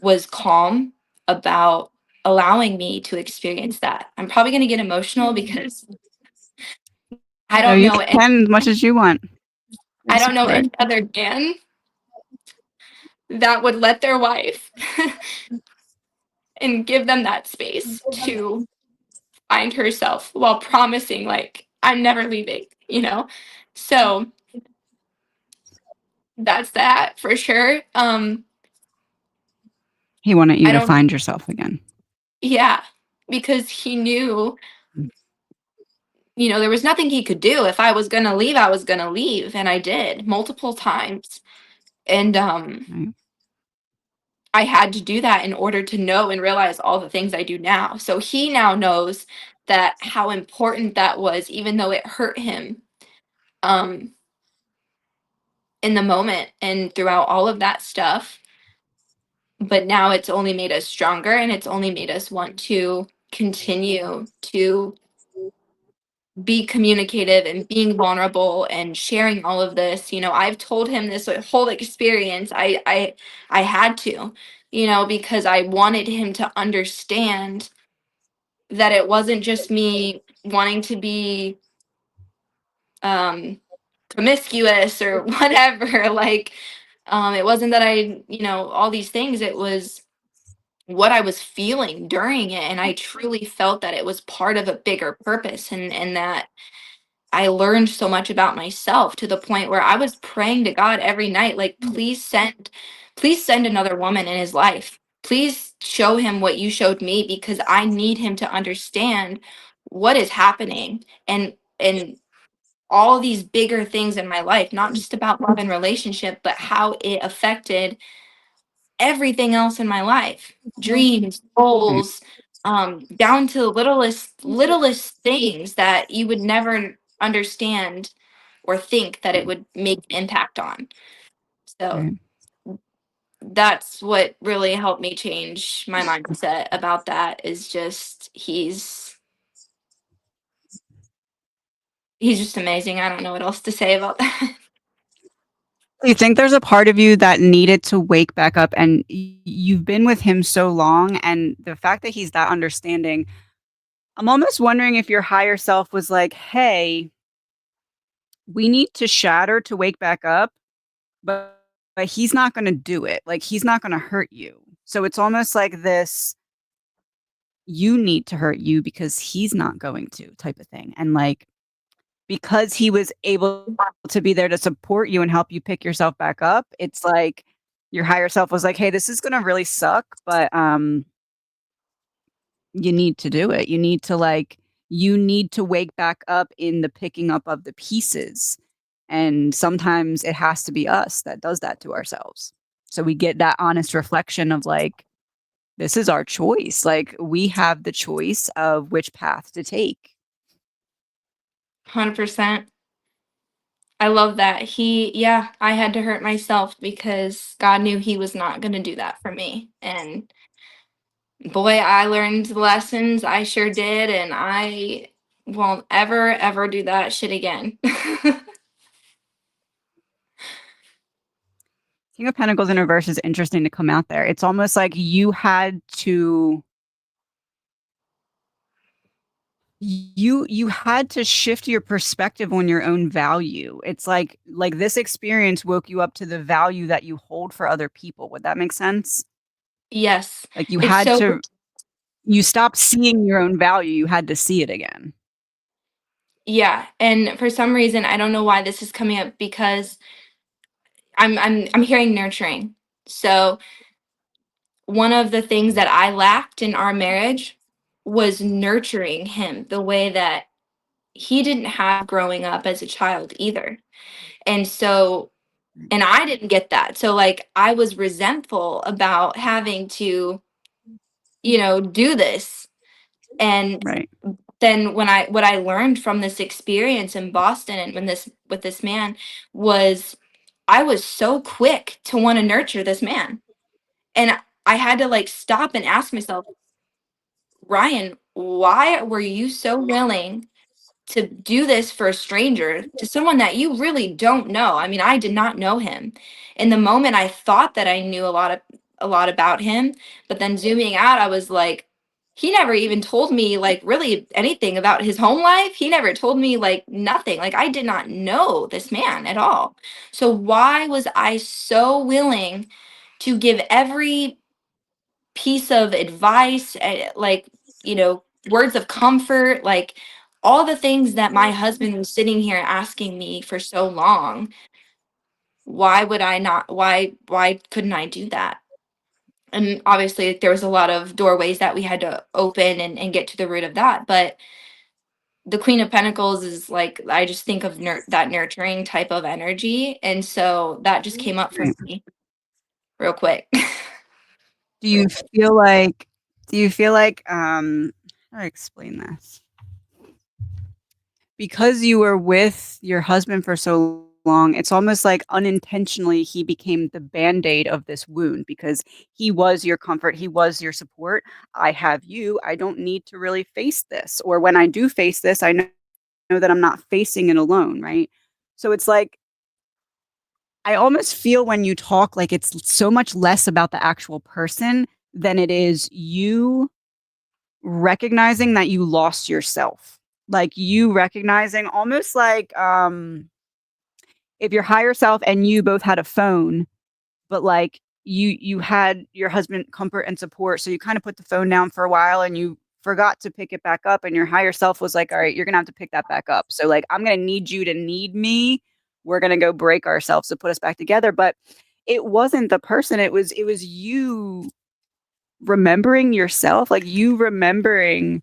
was calm about allowing me to experience that. I'm probably going to get emotional because I No, don't you know any can as much as you want. I I don't know support. any other man that would let their wife and give them that space to find herself while promising, like, I'm never leaving. So that's that for sure. He wanted you I to don't find yourself again. Yeah, because he knew, there was nothing he could do. If I was gonna leave, I was gonna leave, and I did multiple times. And Right. I had to do that in order to know and realize all the things I do now. So he now knows that how important that was, even though it hurt him um in the moment and throughout all of that stuff. But now it's only made us stronger, and it's only made us want to continue to be communicative and being vulnerable and sharing all of this. I've told him this whole experience. I had to, because I wanted him to understand that it wasn't just me wanting to be um promiscuous or whatever. Like, it wasn't that all these things. It was what I was feeling during it, and I truly felt that it was part of a bigger purpose, and that I learned so much about myself to the point where I was praying to God every night, like, please send another woman in his life. Please show him what you showed me, because I need him to understand what is happening, and all these bigger things in my life, not just about love and relationship, but how it affected everything else in my life, dreams, Right. goals, down to the littlest things that you would never understand or think that it would make an impact on. So Right. that's what really helped me change my mindset about that, is just he's just amazing. I don't know what else to say about that. Do you think there's a part of you that needed to wake back up and you've been with him so long and the fact that he's that understanding, I'm almost wondering if your higher self was like, "Hey, we need to shatter to wake back up, but he's not gonna do it. Like, he's not gonna hurt you." So it's almost like this, you need to hurt you because he's not going to type of thing. And like, because he was able to be there to support you and help you pick yourself back up, it's like your higher self was like, "Hey, this is gonna really suck, but, you need to do it. You need to wake back up in the picking up of the pieces." And sometimes it has to be us that does that to ourselves. So we get that honest reflection of like, this is our choice. Like, we have the choice of which path to take. 100%. I love that. Yeah, I had to hurt myself because God knew He was not going to do that for me. And boy, I learned the lessons. I sure did. And I won't ever, ever do that shit again. King of Pentacles in reverse is interesting to come out there. It's almost like you had to shift your perspective on your own value. It's like this experience woke you up to the value that you hold for other people. Would that make sense? Yes. Like you It's had so, to you stopped seeing your own value, you had to see it again. yeah. And for some reason, I don't know why this is coming up, because I'm hearing nurturing. So one of the things that I lacked in our marriage was nurturing him the way that he didn't have growing up as a child either. And so, and I didn't get that. So like I was resentful about having to, do this. And Right. then what I learned from this experience in Boston and when this with this man was, I was so quick to want to nurture this man. And I had to like stop and ask myself, Ryan, why were you so willing to do this for a stranger, to someone that you really don't know? I mean, I did not know him. In the moment I thought that I knew a lot about him, but then zooming out, I was like, he never even told me like really anything about his home life. He never told me like nothing. Like I did not know this man at all. So why was I so willing to give every piece of advice, like, words of comfort, like all the things that my husband was sitting here asking me for so long? Why would I not? Why couldn't I do that? And obviously, there was a lot of doorways that we had to open and get to the root of that. But the Queen of Pentacles is like, I just think of that nurturing type of energy. And so that just came up for Right. me real quick. Do you feel like how do I explain this? Because you were with your husband for so long, it's almost like unintentionally he became the Band-Aid of this wound because he was your comfort, he was your support. I have you, I don't need to really face this, or when I do face this, I know that I'm not facing it alone, right? So it's like, I almost feel when you talk like it's so much less about the actual person than it is you recognizing that you lost yourself. Like, you recognizing almost like, if your higher self and you both had a phone, but, like, you had your husband comfort and support, so you kinda put the phone down for a while and you forgot to pick it back up, and your higher self was like, "Alright, you're gonna have to pick that back up. So, like, I'm gonna need you to need me. We're gonna go break ourselves to put us back together." But it wasn't the person, it was you remembering yourself, like, you remembering,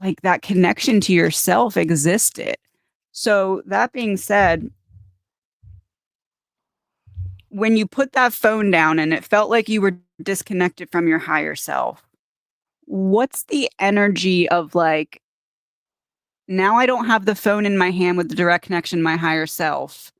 like, that connection to yourself existed. So, that being said, when you put that phone down and it felt like you were disconnected from your higher self, what's the energy of like, now I don't have the phone in my hand with the direct connection to my higher self.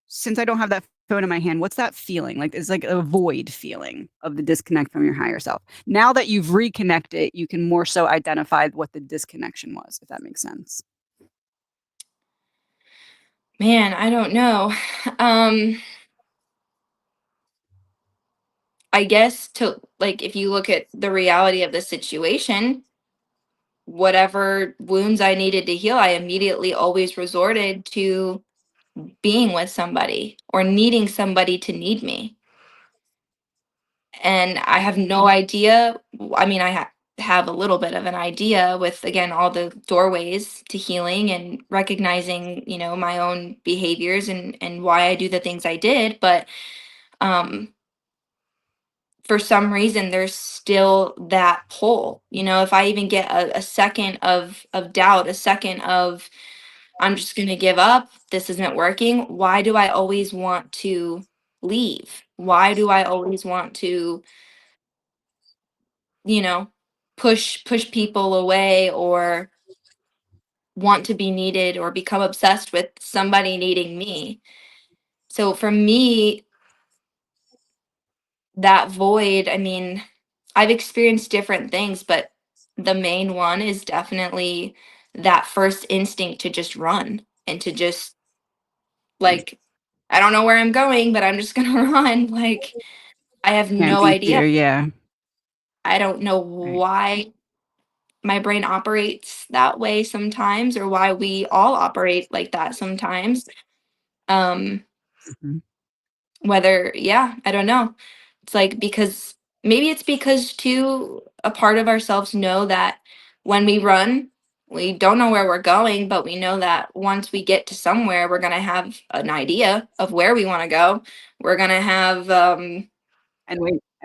Since I don't have that phone in my hand, what's that feeling? Like, it's like a void feeling of the disconnect from your higher self. Now that you've reconnected, you can more so identify what the disconnection was, if that makes sense. Man, I don't know. Um, I guess to like if you look at the reality of the situation, whatever wounds I needed to heal, I immediately always resorted to being with somebody or needing somebody to need me. And I have no idea. I mean, have a little bit of an idea with, again, all the doorways to healing and recognizing, my own behaviors and why I do the things I did. But um, for some reason, there's still that pull. If I even get a second of doubt, a second of I'm just going to give up, this isn't working, why do I always want to leave? Why do I always want to, you know, push people away or want to be needed or become obsessed with somebody needing me? So for me, that void, I mean, I've experienced different things, but the main one is definitely that first instinct to just run and to just like, I don't know where I'm going, but I'm just gonna run. Like, I have Can't no be idea. fear, yeah. I don't know Right. why my brain operates that way sometimes or why we all operate like that sometimes. Um, Mhm. whether, yeah, I don't know. It's like because maybe it's because too a part of ourselves know that when we run, we don't know where we're going, but we know that once we get to somewhere, we're gonna have an idea of where we want to go. We're gonna have And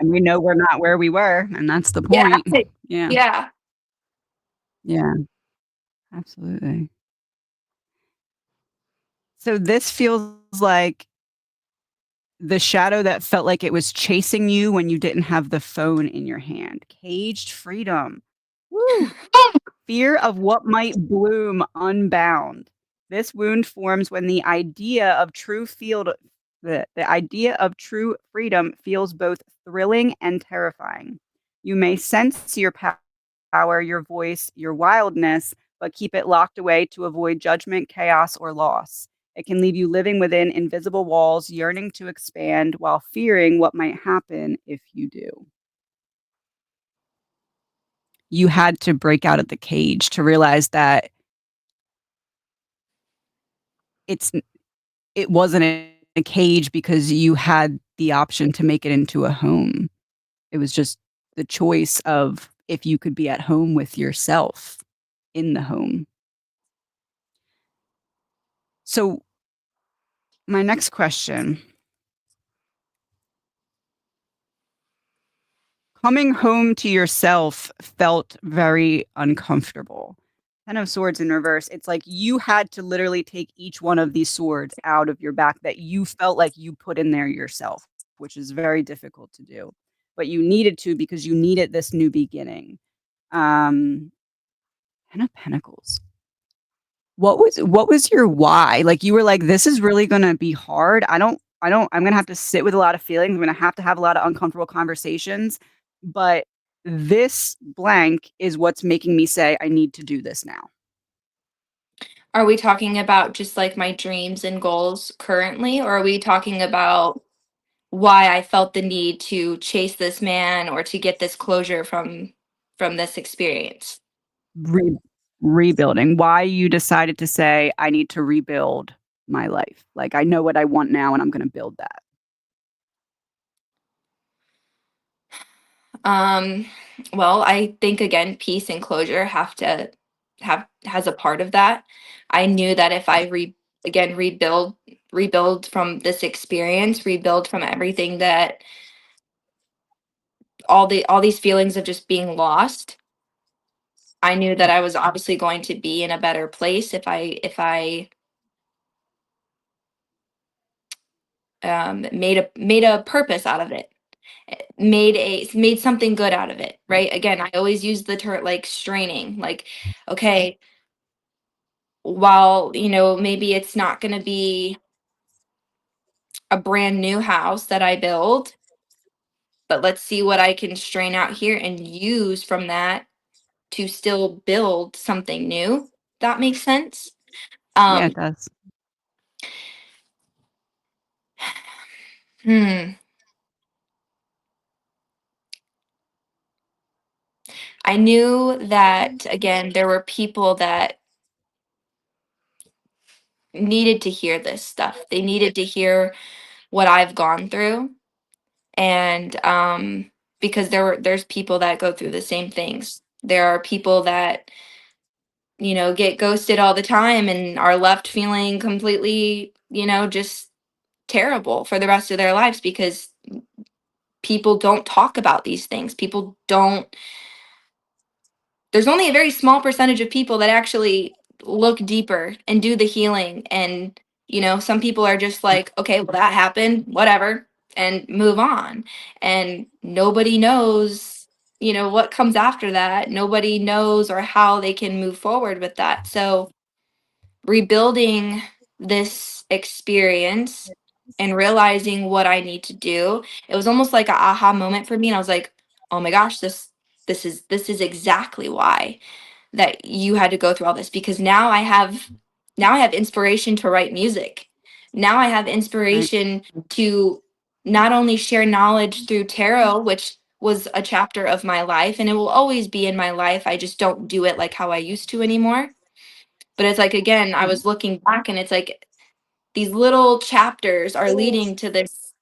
we know we're not where we were, and that's the yeah, point. Yeah. yeah. Yeah, absolutely. So this feels like the shadow that felt like it was chasing you when you didn't have the phone in your hand. Caged freedom. Woo! Fear of what might bloom unbound. This wound forms when the idea of true freedom feels both thrilling and terrifying. You may sense your power, your voice, your wildness, but keep it locked away to avoid judgment, chaos, or loss. It can leave you living within invisible walls, yearning to expand while fearing what might happen if you do. You had to break out of the cage to realize that it's it wasn't a cage because you had the option to make it into a home. It was just the choice of if you could be at home with yourself in the home. So, my next question, coming home to yourself felt very uncomfortable. Ten of Swords in reverse. It's like you had to literally take each one of these swords out of your back that you felt like you put in there yourself, which is very difficult to do. But you needed to because you needed this new beginning. Um, Ten of Pentacles. What was your why? Like, you were like, "This is really gonna be hard. I'm gonna have to sit with a lot of feelings. I'm gonna have a lot of uncomfortable conversations, but this blank is what's making me say, 'I need to do this now.'" Are we talking about just like my dreams and goals currently, or are we talking about why I felt the need to chase this man or to get this closure from this experience? Re Rebuilding. Why you decided to say, "I need to rebuild my life." Like, "I know what I want now, and I'm gonna build that." Um, well, I think again, peace and closure have to have has a part of that. I knew that if I again rebuild from this experience, rebuild from everything that all these feelings of just being lost, I knew that I was obviously going to be in a better place if I made a purpose out of it, made something good out of it, right? Again, I always use the term like straining, like, okay, while maybe it's not going to be a brand new house that I build, but let's see what I can strain out here and use from that to still build something new. That makes sense. Yeah, it um does. hmm I knew that, again, there were people that needed to hear this stuff. They needed to hear what I've gone through. And because there's people that go through the same things. There are people that get ghosted all the time and are left feeling completely, just terrible for the rest of their lives because people don't talk about these things. People don't There's only a very small percentage of people that actually look deeper and do the healing. And some people are just like, okay, well, that happened, whatever, and move on. And nobody knows what comes after that. Nobody knows or how they can move forward with that. So rebuilding this experience and realizing what I need to do, it was almost like a aha moment for me. And I was like, oh my gosh, this is exactly why that you had to go through all this, because now I have inspiration to write music. Now I have Right. inspiration to not only share knowledge through tarot, which was a chapter of my life and it will always be in my life. I just don't do it like how I used to anymore. But it's like, again, I was looking back and it's like these little chapters are leading to this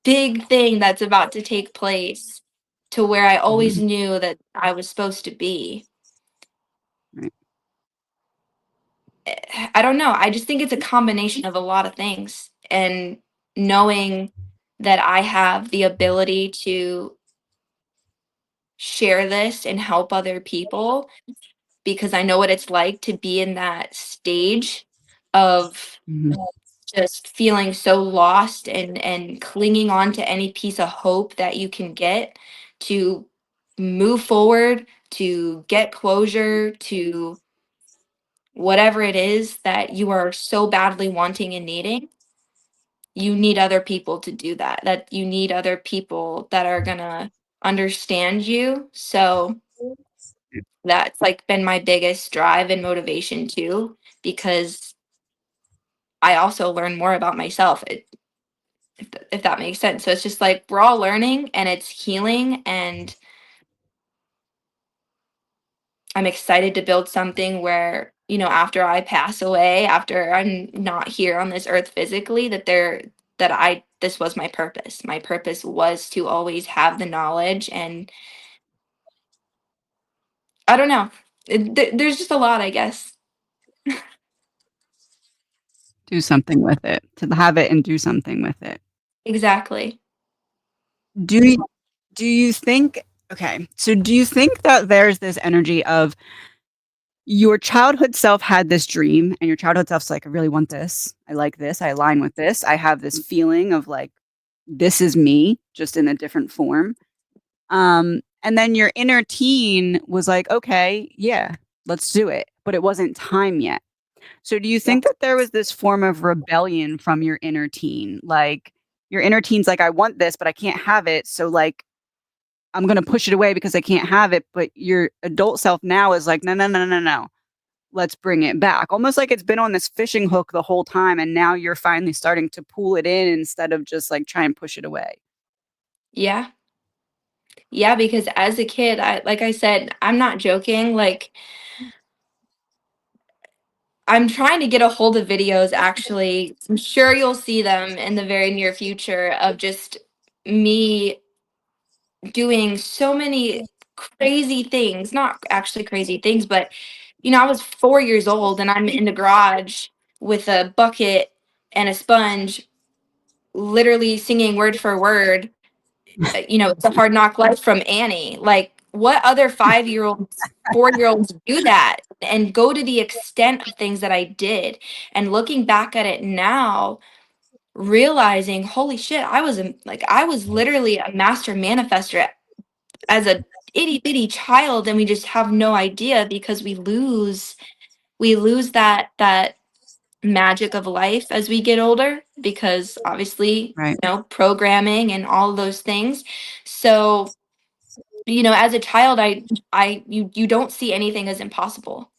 big thing that's about to take place, to where I always Mhm. knew that I was supposed to be. Right. I don't know. I just think it's a combination of a lot of things. And knowing that I have the ability to share this and help other people, because I know what it's like to be in that stage of Mhm. just feeling so lost and clinging on to any piece of hope that you can get to move forward, to get closure, to whatever it is that you are so badly wanting and needing. You need other people to do that. That you need other people that are going to understand you. So that's like been my biggest drive and motivation too, because I also learn more about myself, if that makes sense. So it's just like we're all learning and it's healing, and I'm excited to build something where, after I pass away, after I'm not here on this earth physically, that this was my purpose. My purpose was to always have the knowledge. And I don't know. There's just a lot, I guess. Do something with it. To have it and do something with it. Exactly. Do you do you think okay, so do you think that there's this energy of your childhood self had this dream and your childhood self's like, "I really want this. I like this. I align with this. I have this feeling of like, this is me, just in a different form." And then your inner teen was like, "Okay, yeah, let's do it." But it wasn't time yet. So do you Yeah. think that there was this form of rebellion from your inner teen? Like, your inner teen's like, "I want this, but I can't have it, so, like, I'm gonna push it away because I can't have it," but your adult self now is like, "No, no, no, no, no. Let's bring it back." Almost like it's been on this fishing hook the whole time, and now you're finally starting to pull it in instead of just, like, try and push it away. Yeah. Yeah, because as a kid, like I said, I'm not joking. Like, I'm trying to get a hold of videos, actually. I'm sure you'll see them in the very near future, of just me doing so many crazy things, not actually crazy things, but I was 4 years old and I'm in the garage with a bucket and a sponge, literally singing word for word, It's a Hard Knock Life from Annie. Like, what other 5-year-olds, 4-year-olds do that and go to the extent of things that I did? And looking back at it now, realizing, holy shit, I was literally a master manifester as a itty bitty child, and we just have no idea because we lose that magic of life as we get older, because obviously, Right. programming and all of those things. So, as a child, you don't see anything as impossible.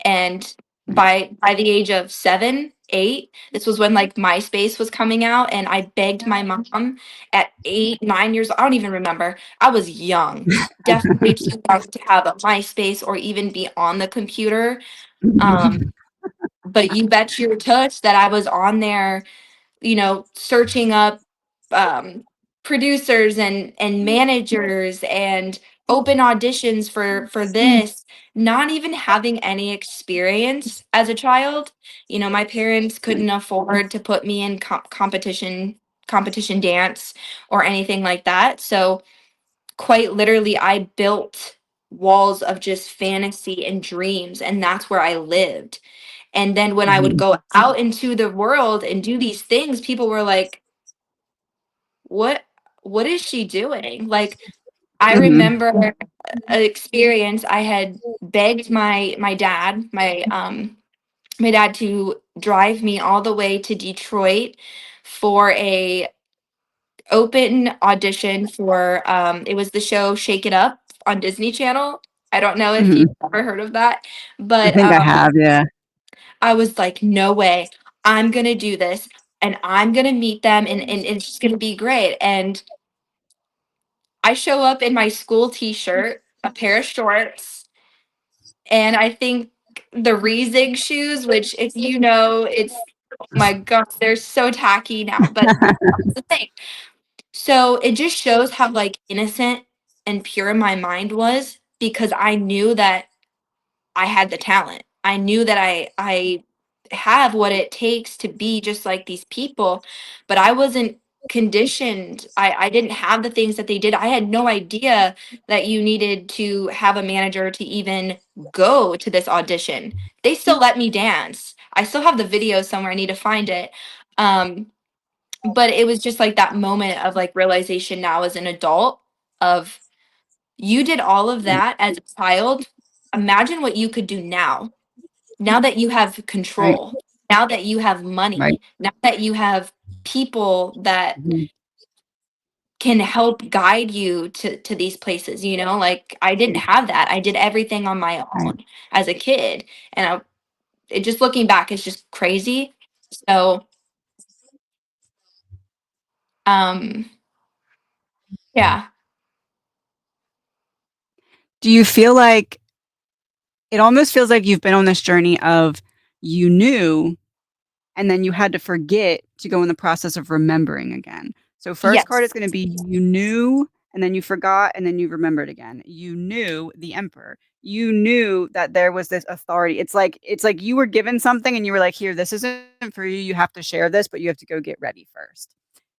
And Right. by the age of 7, 8, this was when like MySpace was coming out, and I begged my mom at 8, 9 years, I don't even remember. I was young, definitely too young to have a MySpace or even be on the computer. Um, but you bet your touch that I was on there, searching up um, producers and managers and open auditions for this, not even having any experience as a child. My parents Right. couldn't afford to put me in competition dance or anything like that. So quite literally, I built walls of just fantasy and dreams, and that's where I lived. And then when I would Mhm. go out into the world and do these things, people were like, "What what is she doing?" Like, I Mhm. remember an experience. I had begged my dad to drive me all the way to Detroit for a open audition for it was the show Shake It Up on Disney Channel. I don't know if you've Mhm. ever heard of that, I but think I have, yeah. I was like, no way, I'm gonna do this, and I'm gonna meet them, and it's just gonna be great. And I show up in my school t-shirt, a pair of shorts, and I think the Rezig shoes, which if it's, oh my gosh, they're so tacky now, but that's the thing. So it just shows how like innocent and pure my mind was, because I knew that I had the talent. I knew that I have what it takes to be just like these people, but I wasn't conditioned. I didn't have the things that they did. I had no idea that you needed to have a manager to even go to this audition. They still let me dance. I still have the video somewhere. I need to find it. Um, but it was just like that moment of like realization now as an adult of, you did all of Right. that as a child. Imagine what you could do now that you have Right. control, now that you have Right. money, now that you have people that Mhm. can help guide you to these places. Like, I didn't have that. I did everything on my Right. own as a kid, and just looking back, it's just crazy. So, um, yeah. Do you feel like it almost feels like you've been on this journey of you knew and then you had to forget to go in the process of remembering again. So first card is Yes. gonna be you knew and then you forgot and then you remembered again. You knew the emperor. You knew that there was this authority. It's like you were given something and you were like, "Here, this isn't for you. You have to share this, but you have to go get ready first."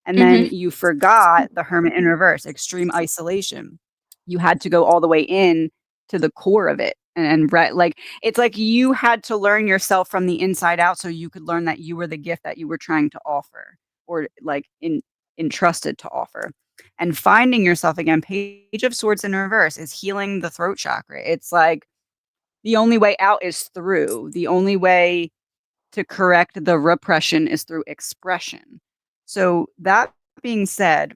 And then Hmm. you forgot the hermit in reverse, extreme isolation. You had to go all the way in to the core of it like it's like you had to learn yourself from the inside out so you could learn that you were the gift that you were trying to offer or like entrusted to offer. And finding yourself again, page of swords in reverse is healing the throat chakra. It's like the only way out is through. The only way to correct the repression is through expression. So that being said,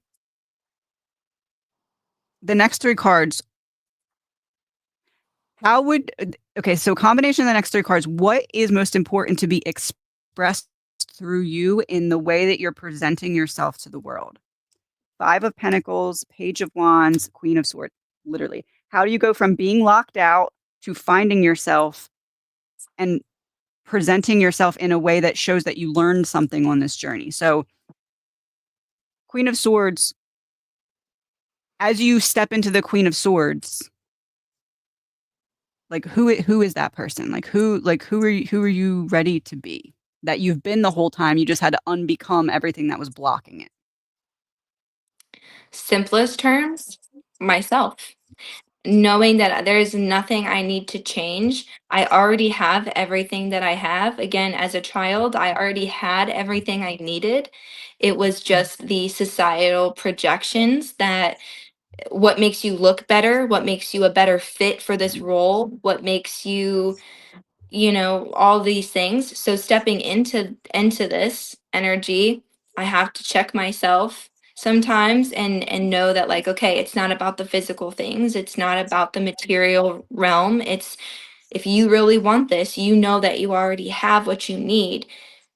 the next three cards, how would okay, so combination of the next three cards, what is most important to be expressed through you in the way that you're presenting yourself to the world? Five of Pentacles, Page of Wands, Queen of Swords, literally. How do you go from being locked out to finding yourself and presenting yourself in a way that shows that you learned something on this journey? So, Queen of Swords, as you step into the Queen of Swords, like who is that person? Like who are you ready to be? That you've been the whole time, you just had to unbecome everything that was blocking it. Simplest terms, myself. knowing that there's nothing I need to change. I already have everything that I have. Again, as a child, I already had everything I needed. It was just the societal projections that what makes you look better, what makes you a better fit for this role, what makes you, all these things. So stepping into this energy, I have to check myself sometimes and know that, like, okay, it's not about the physical things, it's not about the material realm. It's, if you really want this, you know that you already have what you need.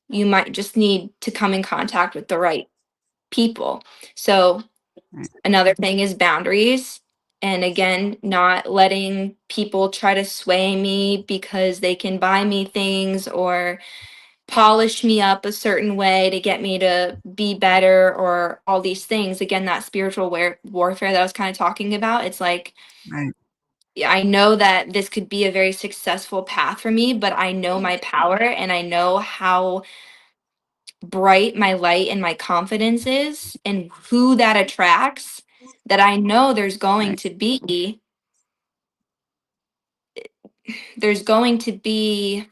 You might just need to come in contact with the right people. So Right. another thing is boundaries. And again, not letting people try to sway me because they can buy me things or polish me up a certain way to get me to be better or all these things. Again, that spiritual warfare that I was kind of talking about. It's like, Right. yeah, I know that this could be a very successful path for me, but I know my power and I know how bright my light and my confidence is and who that attracts, that I know Right. there's going to be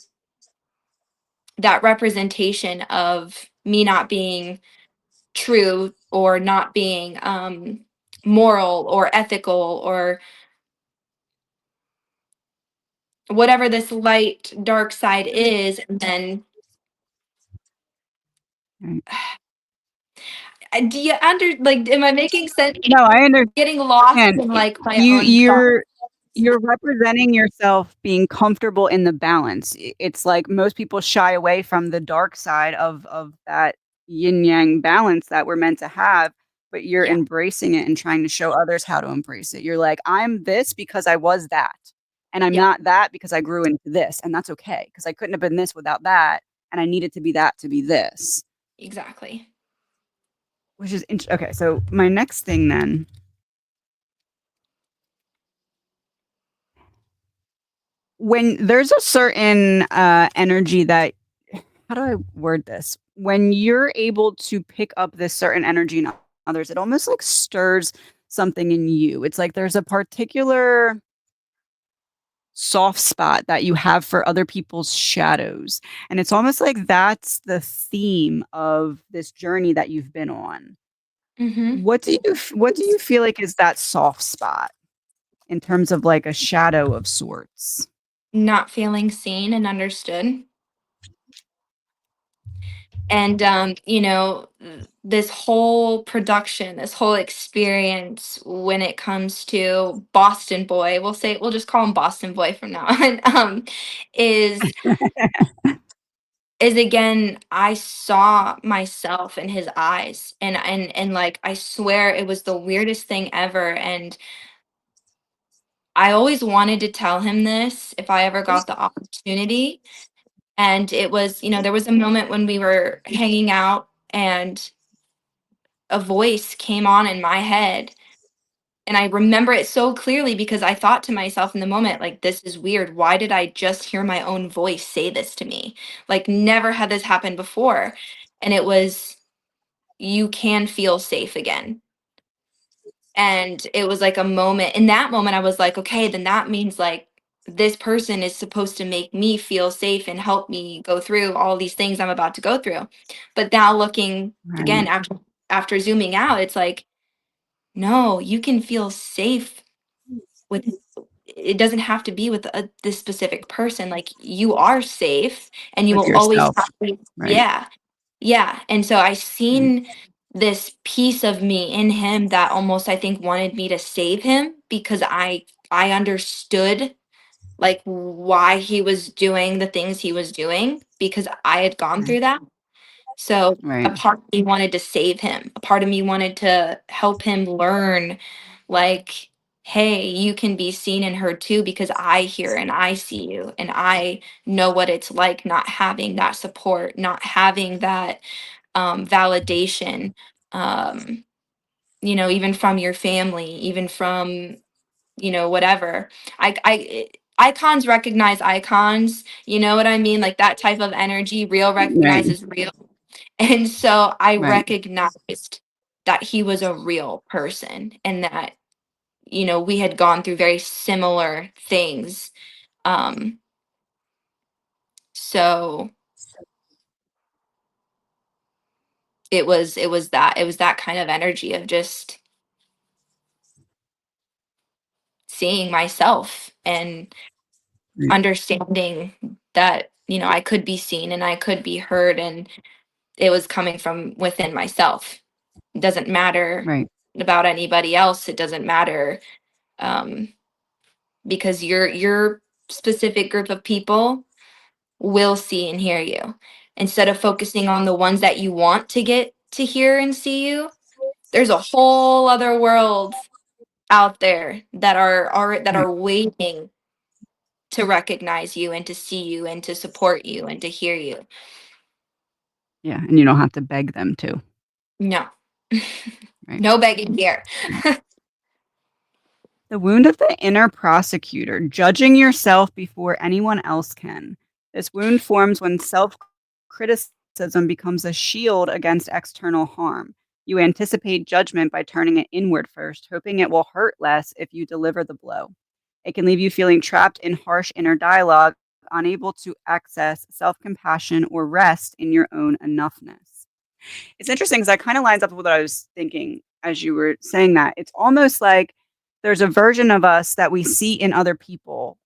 that representation of me not being true or not being moral or ethical or whatever this light dark side is. And then Right. do you under like, am I making sense? No, I understand. Getting lost in like my You own thoughts. you're representing yourself being comfortable in the balance. It's like most people shy away from the dark side of that yin yang balance that we're meant to have, but you're Yeah, embracing it and trying to show others how to embrace it. You're like, I'm this because I was that, and I'm yep, not that because I grew into this, and that's okay because I couldn't have been this without that, and I needed to be that to be this, exactly. which is okay. So my next thing then, when there's a certain energy that, how do I word this? When you're able to pick up this certain energy in others, it almost like stirs something in you. It's like there's a particular soft spot that you have for other people's shadows. And it's almost like that's the theme of this journey that you've been on. Hmm. What do you feel like is that soft spot in terms of like a shadow of sorts? Not feeling seen and understood. And this whole production, this whole experience, when it comes to Boston Boy, we'll just call him Boston Boy from now on, is is again, I saw myself in his eyes, and like, I swear it was the weirdest thing ever. And I always wanted to tell him this if I ever got the opportunity. And it was, there was a moment when we were hanging out and a voice came on in my head. And I remember it so clearly because I thought to myself in the moment, like, this is weird. Why did I just hear my own voice say this to me? Like, never had this happen before. And it was, you can feel safe again. And it was like a moment. In that moment, I was like, okay, then that means like this person is supposed to make me feel safe and help me go through all these things I'm about to go through. But now looking again Right, after zooming out, it's like, no, you can feel safe with, it doesn't have to be with this specific person. Like, you are safe and you with will always yourself, have right, yeah. Yeah. And so I right, seen this piece of me in him that almost, I think, wanted me to save him because I understood like why he was doing the things he was doing because I had gone right, through that. So a right, part of me wanted to save him. A part of me wanted to help him learn, like, hey, you can be seen and heard too because I hear and I see you and I know what it's like not having that support, not having that validation, um, even from your family, even from, whatever. Icons recognize icons, you know what I mean? Like that type of energy, real right, recognizes real. And so I right, recognized that he was a real person and that we had gone through very similar things. Um, so it was that kind of energy of just seeing myself and Right. understanding that, I could be seen and I could be heard, and it was coming from within myself. It doesn't matter Right. about anybody else. It doesn't matter, um, because your specific group of people will see and hear you. Instead of focusing on the ones that you want to get to hear and see you, there's a whole other world out there that Right. are waiting to recognize you and to see you and to support you and to hear you. Yeah, and you don't have to beg them to, No. right? No begging here. The wound of the inner prosecutor, judging yourself before anyone else can. This wound forms when self criticism becomes a shield against external harm. You anticipate judgment by turning it inward first, hoping it will hurt less if you deliver the blow. It can leave you feeling trapped in harsh inner dialogue, unable to access self compassion or rest in your own enoughness. It's interesting because that kinda lines up with what I was thinking as you were saying that. It's almost like there's a version of us that we see in other people,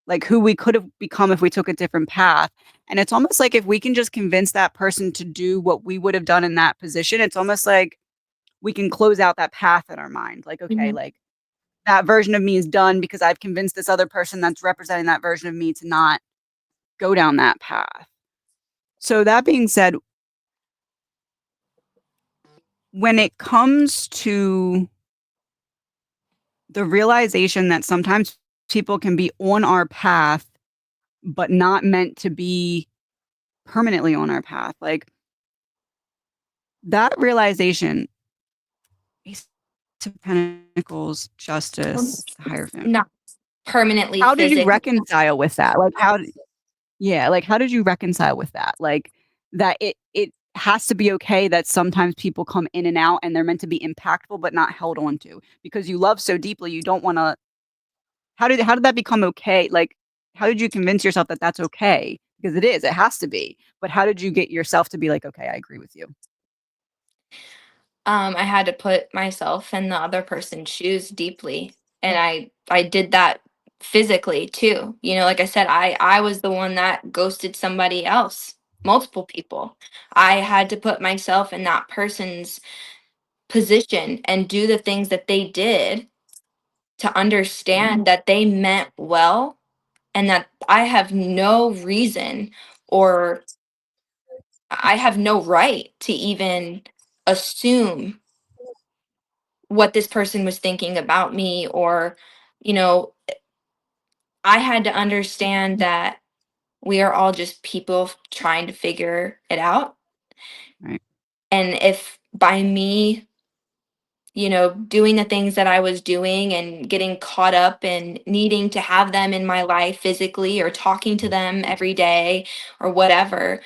like who we could have become if we took a different path, and it's almost like if we can just convince that person to do what we would have done in that position, it's almost like we can close out that path in our mind. Like, okay, Mhm. like, that version of me is done because I've convinced this other person that's representing that version of me to not go down that path. So that being said, when it comes to the realization that sometimes people can be on our path, but not meant to be permanently on our path. Like that realization, Ace of Pentacles, Justice, the Hierophant. Not permanently How did you physically. reconcile with that? Like yeah, like how did you reconcile with that? Like that it has to be okay that sometimes people come in and out and they're meant to be impactful but not held on to because you love so deeply you don't want to. How did that become okay? Like, how did you convince yourself that that's okay? Because it is, it has to be. But how did you get yourself to be like, "Okay, I agree with you." I had to put myself in the other person's shoes deeply, and I did that physically too. Like I said, I was the one that ghosted somebody else, multiple people. I had to put myself in that person's position and do the things that they did to understand that they meant well, and that I have no reason, or I have no right to even assume what this person was thinking about me, or you know I had to understand that we are all just people trying to figure it out. Right, And if by me, doing the things that I was doing and getting caught up in needing to have them in my life physically, or talking to them every day, or whatever,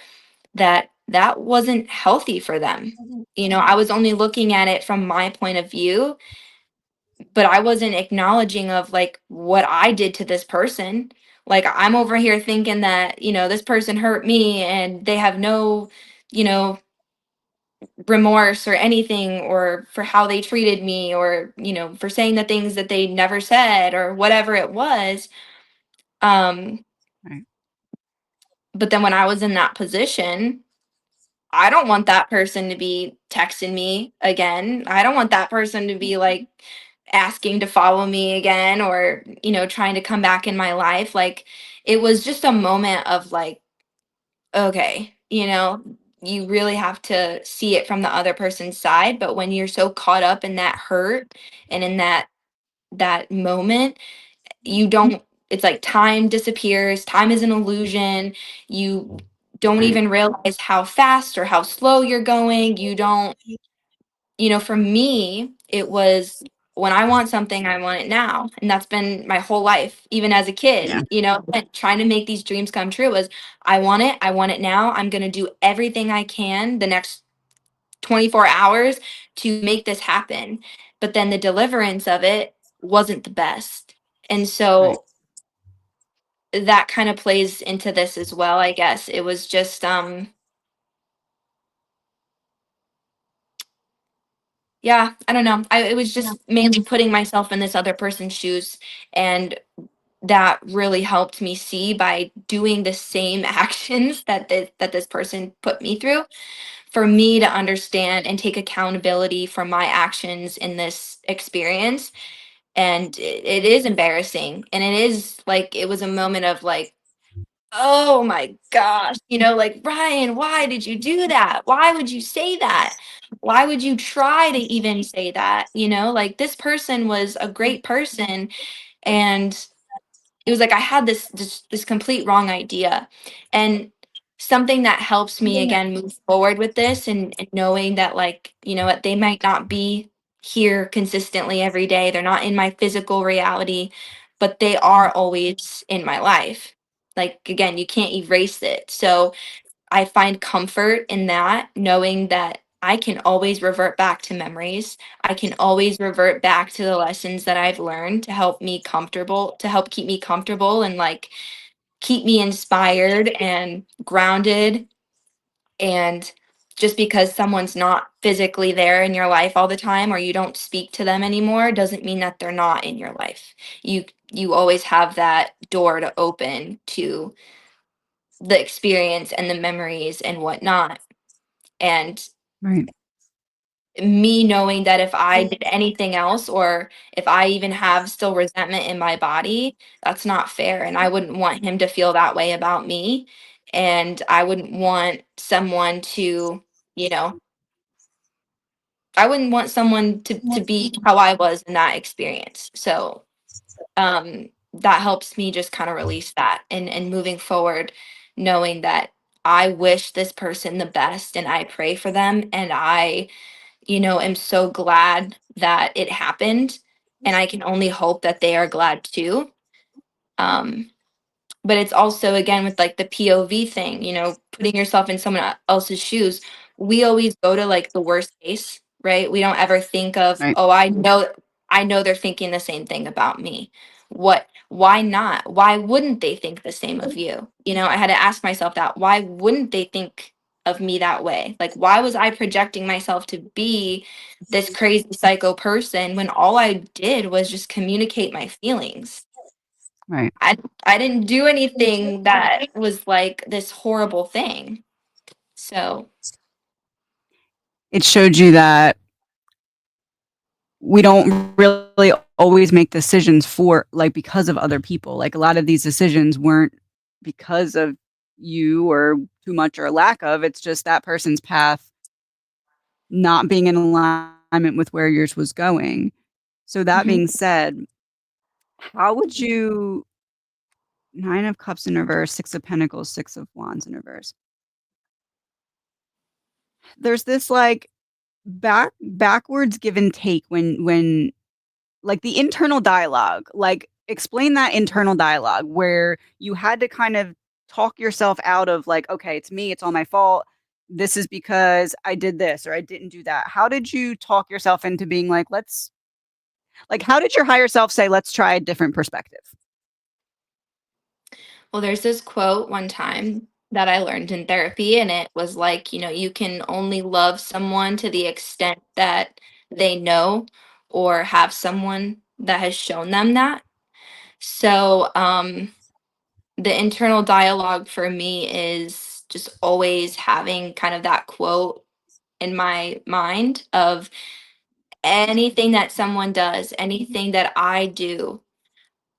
that wasn't healthy for them. I was only looking at it from my point of view, but I wasn't acknowledging of like what I did to this person. Like I'm over here thinking that, this person hurt me and they have no, you know, remorse or anything, or for how they treated me, or, for saying the things that they never said, or whatever it was. Um, right, but then when I was in that position, I don't want that person to be texting me again. I don't want that person to be like asking to follow me again, or, trying to come back in my life. Like it was just a moment of like, okay, you really have to see it from the other person's side. But when you're so caught up in that hurt and in that moment, you don't it's like time disappears. Time is an illusion. You don't right, even realize how fast or how slow you're going. You don't, for me, it was when I want something, I want it now. And that's been my whole life, even as a kid, yeah, and trying to make these dreams come true was I want it now. I'm going to do everything I can the next 24 hours to make this happen. But then the deliverance of it wasn't the best. And Right. so that kind of plays into this as well, I guess. It was just yeah, I don't know. It was just mainly putting myself in this other person's shoes, and that really helped me see by doing the same actions that this person put me through, for me to understand and take accountability for my actions in this experience. And it is embarrassing, and it is like, it was a moment of like, oh my gosh, like, Ryan, why did you do that? Why would you say that? Why would you try to even say that? Like, this person was a great person, and it was like I had this complete wrong idea. And something that helps me again move forward with this, and knowing that, like, what, they might not be here consistently every day. They're not in my physical reality, but they are always in my life. Like, again, you can't erase it. So I find comfort in that, knowing that I can always revert back to memories. I can always revert back to the lessons that I've learned to help me comfortable, to help keep me comfortable, and like keep me inspired and grounded. And just because someone's not physically there in your life all the time, or you don't speak to them anymore, doesn't mean that they're not in your life. You always have that door to open to the experience and the memories and whatnot. And Right. me knowing that if I did anything else, or if I even have still resentment in my body, that's not fair. And I wouldn't want him to feel that way about me. And I wouldn't want someone to, you know, I wouldn't want someone to be how I was in that experience. So that helps me just kind of release that, and moving forward, knowing that I wish this person the best, and I pray for them, and I, am so glad that it happened, and I can only hope that they are glad too. um but it's also, again, with like the POV thing, putting yourself in someone else's shoes. We always go to like the worst case, right? We don't ever think of, Right. oh, I know they're thinking the same thing about me. Why not? Why wouldn't they think the same of you? I had to ask myself that. Why wouldn't they think of me that way? Like, why was I projecting myself to be this crazy psycho person when all I did was just communicate my feelings? Right. I I didn't do anything that was like this horrible thing. So, It showed you that we don't really always make decisions for like because of other people. Like a lot of these decisions weren't because of you or too much or lack of. It's just that person's path not being in alignment with where yours was going. So that mhm. being said, how would you 9 of Cups in reverse, 6 of Pentacles, 6 of Wands in reverse. There's this like backwards give and take when like the internal dialogue, like explain that internal dialogue where you had to kind of talk yourself out of like, okay, it's me, it's all my fault. This is because I did this or I didn't do that. How did you talk yourself into being like, let's like how did your higher self say, let's try a different perspective? Well, there's this quote one time that I learned in therapy, and it was like, you can only love someone to the extent that they know, or have someone that has shown them that. So, the internal dialogue for me is just always having kind of that quote in my mind of, anything that someone does, anything that I do,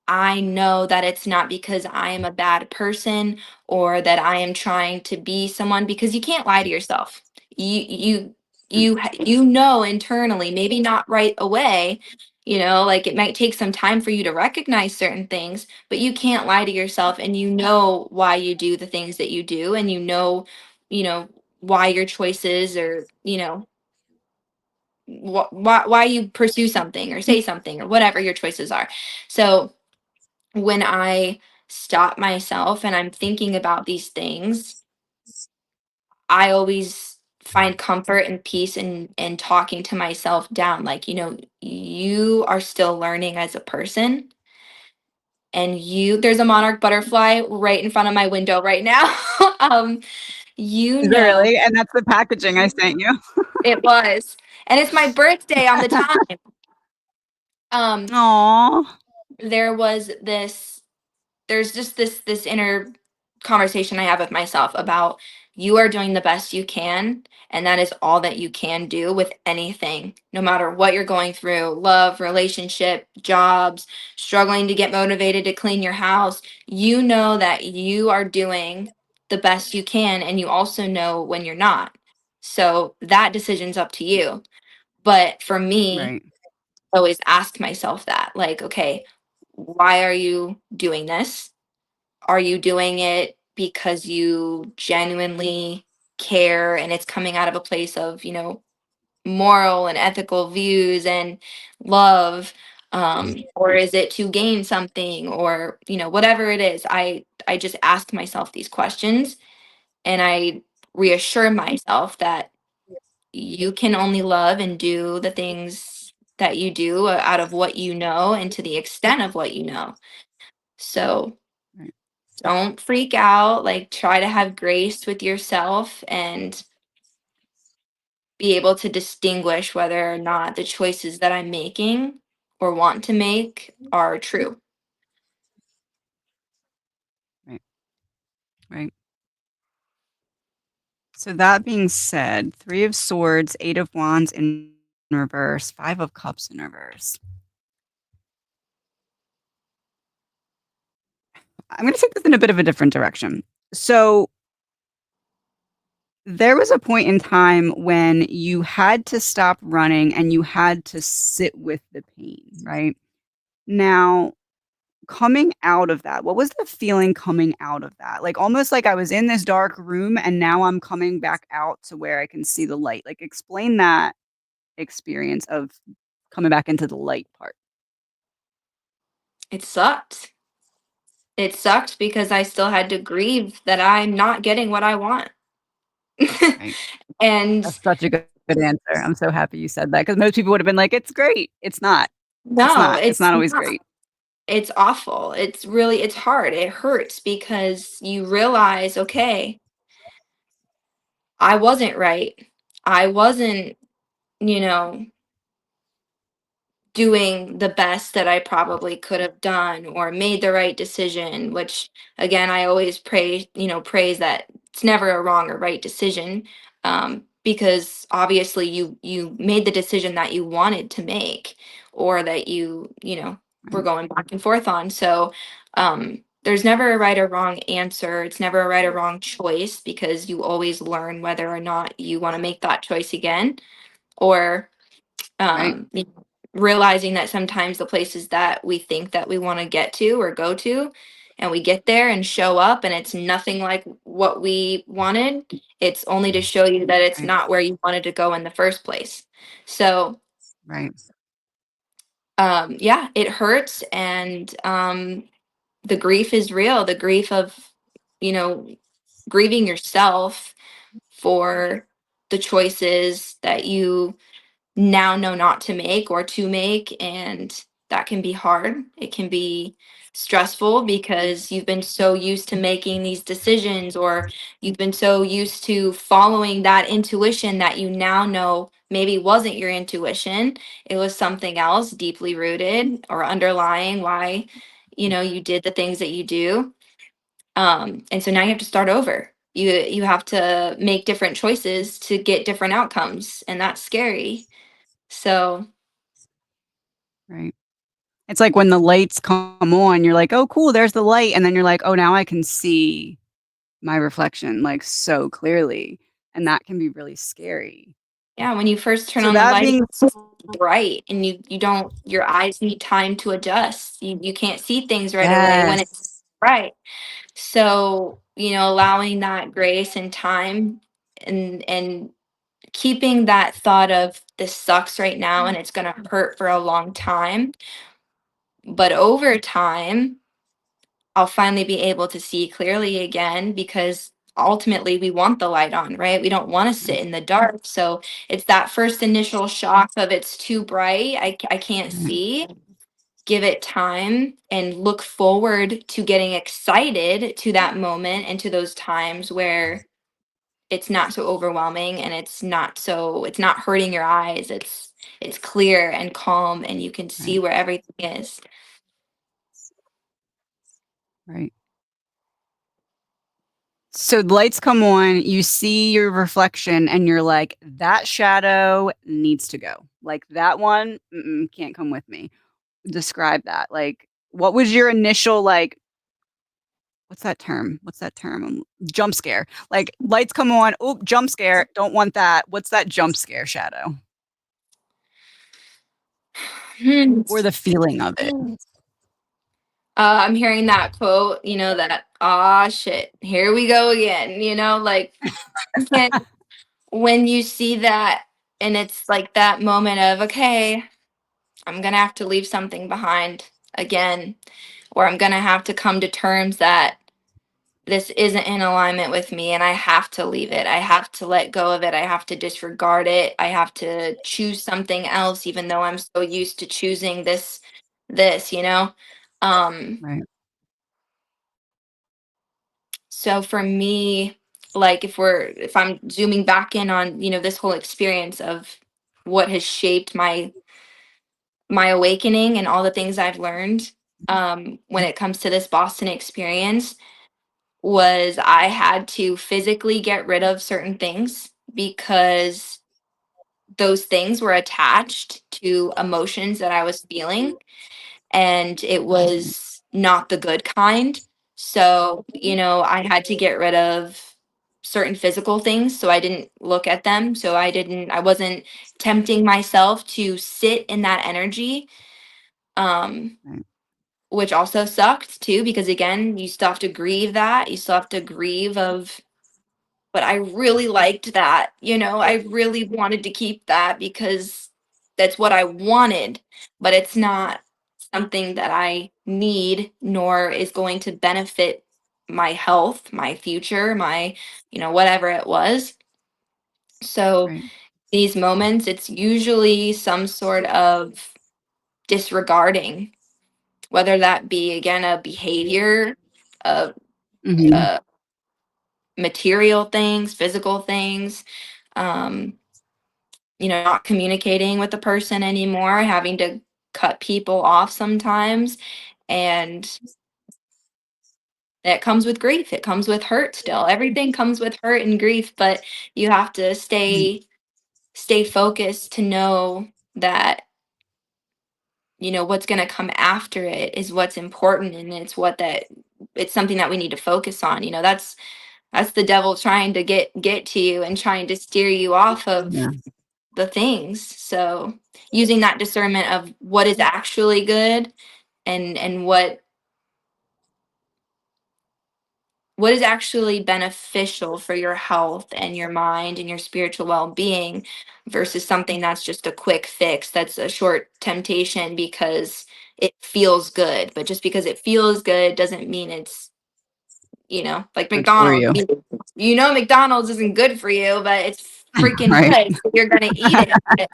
I know that it's not because I am a bad person, or that I am trying to be someone, because you can't lie to yourself. You know internally, maybe not right away, like it might take some time for you to recognize certain things, but you can't lie to yourself, and you know why you do the things that you do, and you know why your choices, or why you pursue something or say something or whatever your choices are. So when I stop myself and I'm thinking about these things, I always find comfort and peace in talking to myself down. Like, you are still learning as a person, and there's a monarch butterfly right in front of my window right now. um, you Is it know, really? And that's the packaging I sent you? it was, and it's my birthday on the time. Um, Aw. there was this there's just this inner conversation I have with myself about, you are doing the best you can, and that is all that you can do with anything, no matter what you're going through: love, relationship, jobs, struggling to get motivated to clean your house. You know that you are doing the best you can, and you also know when you're not. So that decision's up to you. But for me, Right, I always ask myself that, like, okay, why are you doing this? Are you doing it because you genuinely care and it's coming out of a place of, moral and ethical views and love? Or is it to gain something, or, whatever it is? I just ask myself these questions, and I reassure myself that you can only love and do the things that you do out of what you know and to the extent of what you know. So right, don't freak out, like, try to have grace with yourself and be able to distinguish whether or not the choices that I'm making or want to make are true. right, right. So that being said, 3 of swords, 8 of wands in reverse, 5 of cups in reverse. I'm gonna take this in a bit of a different direction. So, there was a point in time when you had to stop running and you had to sit with the pain, right? Now, coming out of that, what was the feeling coming out of that? Like, almost like I was in this dark room and now I'm coming back out to where I can see the light. Like, explain that experience of coming back into the light part. It sucked. It sucked because I still had to grieve that I'm not getting what I want. Right. And That's such a good answer. I'm so happy you said that because most people would have been like, "It's great." It's not. It's no, not. It's it's not always not. great. It's awful. It's hard. It hurts because you realize, okay, I wasn't right. I wasn't, you know, doing the best that I probably could have done or made the right decision, which again, I always praise that it's never a wrong or right decision. Because obviously you made the decision that you wanted to make, or that were Right. going back and forth on. So there's never a right or wrong answer. It's never a right or wrong choice, because you always learn whether or not you want to make that choice again, or Right. realizing that sometimes the places that we think that we want to get to or go to, and we get there and show up and it's nothing like what we wanted, it's only to show you that it's Right. not where you wanted to go in the first place. So Right. yeah, it hurts, and the grief is real. The grief of, you know grieving yourself for the choices that you now know not to make or to make. And that can be hard. It can be stressful because you've been so used to making these decisions, or you've been so used to following that intuition that you now know maybe wasn't your intuition. It was something else deeply rooted or underlying why you did the things that you do. And so now you have to start over. You have to make different choices to get different outcomes, and that's scary. So, Right. It's like when the lights come on, you're like, "Oh, cool, there's the light," and then you're like, "Oh, now I can see my reflection, like, so clearly," and that can be really scary. yeah, when you first turn So on the that light, being it's just bright, and you don't your eyes need time to adjust. You can't see things right away when it's Yes. bright. So, allowing that grace and time, and keeping that thought of, this sucks right now and it's going to hurt for a long time, but over time I'll finally be able to see clearly again, because ultimately we want the light on, right? We don't want to sit Right. in the dark. So it's that first initial shock of it's too bright. I can't Right. see. Give it time and look forward to getting excited to that moment and to those times where it's not so overwhelming and it's not hurting your eyes. It's clear and calm and you can see Right. where everything is. Right. So the lights come on, you see your reflection, and you're like, "That shadow needs to go. Like, that one, can't come with me." Describe that. Like, what was your initial, like what's that term? What's that term? Jump scare. Like, lights come on, "Oop, jump scare, don't want that." What's that jump scare shadow? Hmm. Or the feeling of it? I'm hearing that quote, that, ah, shit, here we go again, like, you can't, when you see that and it's like that moment of, okay, I'm gonna have to leave something behind again, or I'm gonna have to come to terms that this isn't in alignment with me and I have to leave it. I have to let go of it. I have to disregard it. I have to choose something else, even though I'm so used to choosing this. Um, Right. so for me, like if I'm zooming back in on, this whole experience of what has shaped my awakening and all the things I've learned when it comes to this Boston experience, was I had to physically get rid of certain things because those things were attached to emotions that I was feeling, and it Right. was not the good kind. So, I had to get rid of certain physical things so I didn't look at them. So I wasn't tempting myself to sit in that energy. Um, Right. which also sucked too, because again, you still have to grieve that. You still have to grieve of, but I really liked that. I really wanted to keep that because that's what I wanted, but it's not something that I need, nor is going to benefit my health, my future, my, whatever it was. So Right. these moments, it's usually some sort of disregarding, whether that be again a behavior, a, Mhm. a material things, physical things, um, not communicating with the person anymore, having to cut people off sometimes. And it comes with grief. It comes with hurt still. Everything comes with hurt and grief, but you have to Mhm. stay focused to know that, what's going to come after it is what's important, and it's something that we need to focus on. That's the devil trying to get to you and trying to steer you off Yeah. of the things. So using that discernment of what is actually good, and what is actually beneficial for your health and your mind and your spiritual well-being, versus something that's just a quick fix, that's a short temptation because it feels good. But just because it feels good doesn't mean it's, like Good for McDonald's. you. McDonald's isn't good for you, but it's freaking Right. good, so you're gonna eat it. But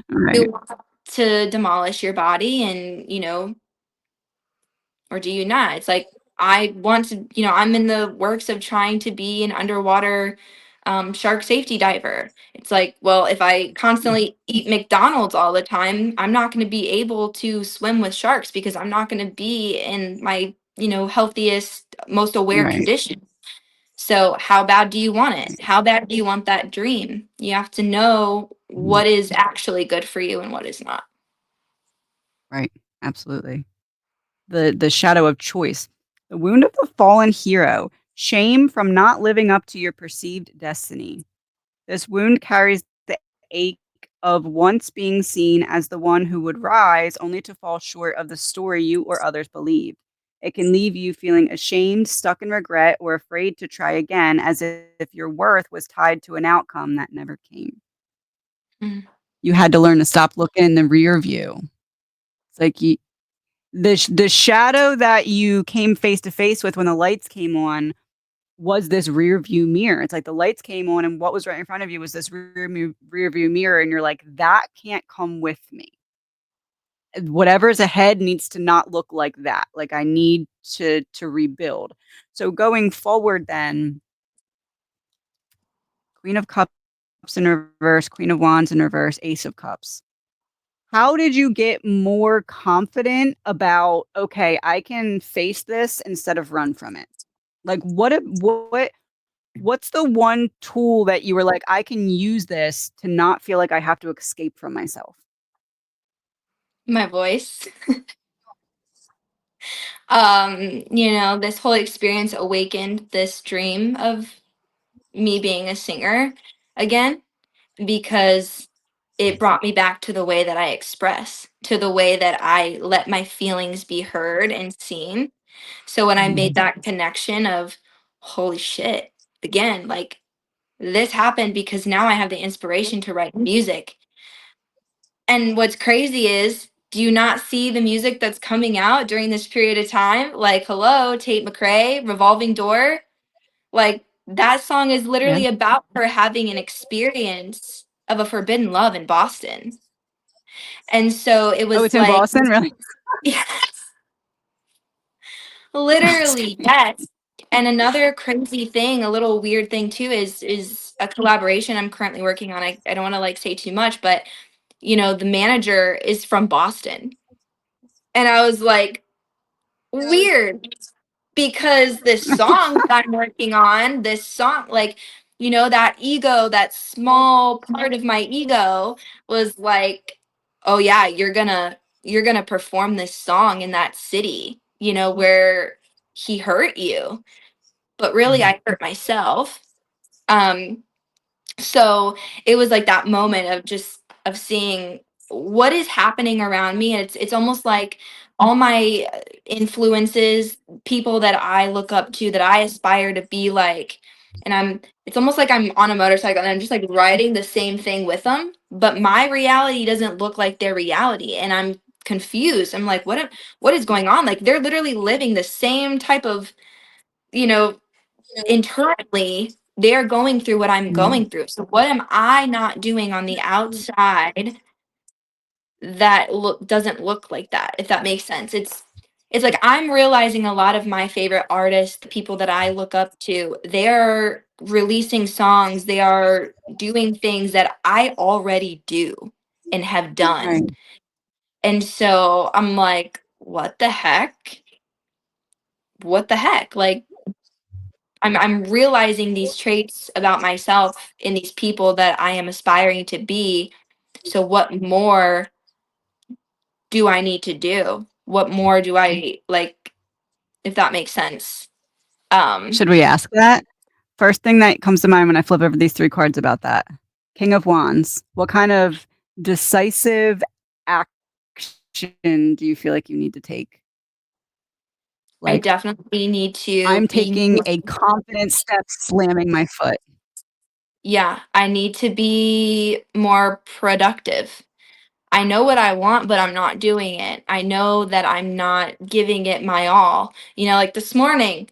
Right. you want to demolish your body, and or do you not? It's like, I want to, I'm in the works of trying to be an underwater shark safety diver. It's like, well, if I constantly eat McDonald's all the time, I'm not going to be able to swim with sharks because I'm not going to be in my, healthiest, most aware Right. condition. So, how bad do you want it? How bad do you want that dream? You have to know Mhm. what is actually good for you and what is not. Right. Absolutely. The shadow of choice. The wound of the fallen hero. Shame from not living up to your perceived destiny. This wound carries the ache of once being seen as the one who would rise only to fall short of the story you or others believed. It can leave you feeling ashamed, stuck in regret, or afraid to try again, as if your worth was tied to an outcome that never came. Mm. You had to learn to stop looking in the rear view. It's like the shadow that you came face to face with when the lights came on was this rear view mirror. It's like the lights came on and what was right in front of you was this rear view mirror. And you're like, that can't come with me. Whatever's ahead needs to not look like that. Like I need to rebuild. So going forward then, Queen of Cups in reverse, Queen of Wands in reverse, Ace of Cups. How did you get more confident about, okay, I can face this instead of run from it? Like what's the one tool that you were like, I can use this to not feel like I have to escape from myself? My voice. This whole experience awakened this dream of me being a singer again because it brought me back to the way that I express, to the way that I let my feelings be heard and seen. So when I made that connection of, holy shit, again, like this happened because now I have the inspiration to write music. And what's crazy is, do you not see the music that's coming out during this period of time? Like, hello, Tate McRae, Revolving Door. Like, that song is Yeah. literally about her having an experience of a forbidden love in Boston. And so it Oh, was it's in like, Boston, really? yeah, Just literally, kidding. yes. And another crazy thing, a little weird thing too, is a collaboration I'm currently working on. I don't want to like say too much, but the manager is from Boston. And I was like, weird, because this song that I'm working on, this song, like, that ego, that small part of my ego was like, oh yeah, you're gonna perform this song in that city, where he hurt you. But really I hurt myself. Um, so it was like that moment of just of seeing what is happening around me. And it's almost like all my influences, people that I look up to, that I aspire to be like, and it's almost like I'm on a motorcycle and I'm just like riding the same thing with them, but my reality doesn't look like their reality, and I'm confused. I'm like, what is going on? Like they're literally living the same type of, you know internally, they're going through what I'm Mhm. going through. So what am I not doing on the outside that doesn't look like that, if that makes sense? It's like I'm realizing a lot of my favorite artists, the people that I look up to, they're releasing songs, they are doing things that I already do and have done. Right. And so I'm like, what the heck? What the heck? Like I'm realizing these traits about myself in these people that I am aspiring to be. So what more do I need to do? What more do I like, if that makes sense? Um, Should we ask that? First thing that comes to mind when I flip over these 3 cards about that. King of Wands. What kind of decisive action do you feel like you need to take? I Like, definitely need to I'm be taking a confident step slamming my foot. yeah, I need to be more productive. I know what I want, but I'm not doing it. I know that I'm not giving it my all. Like this morning,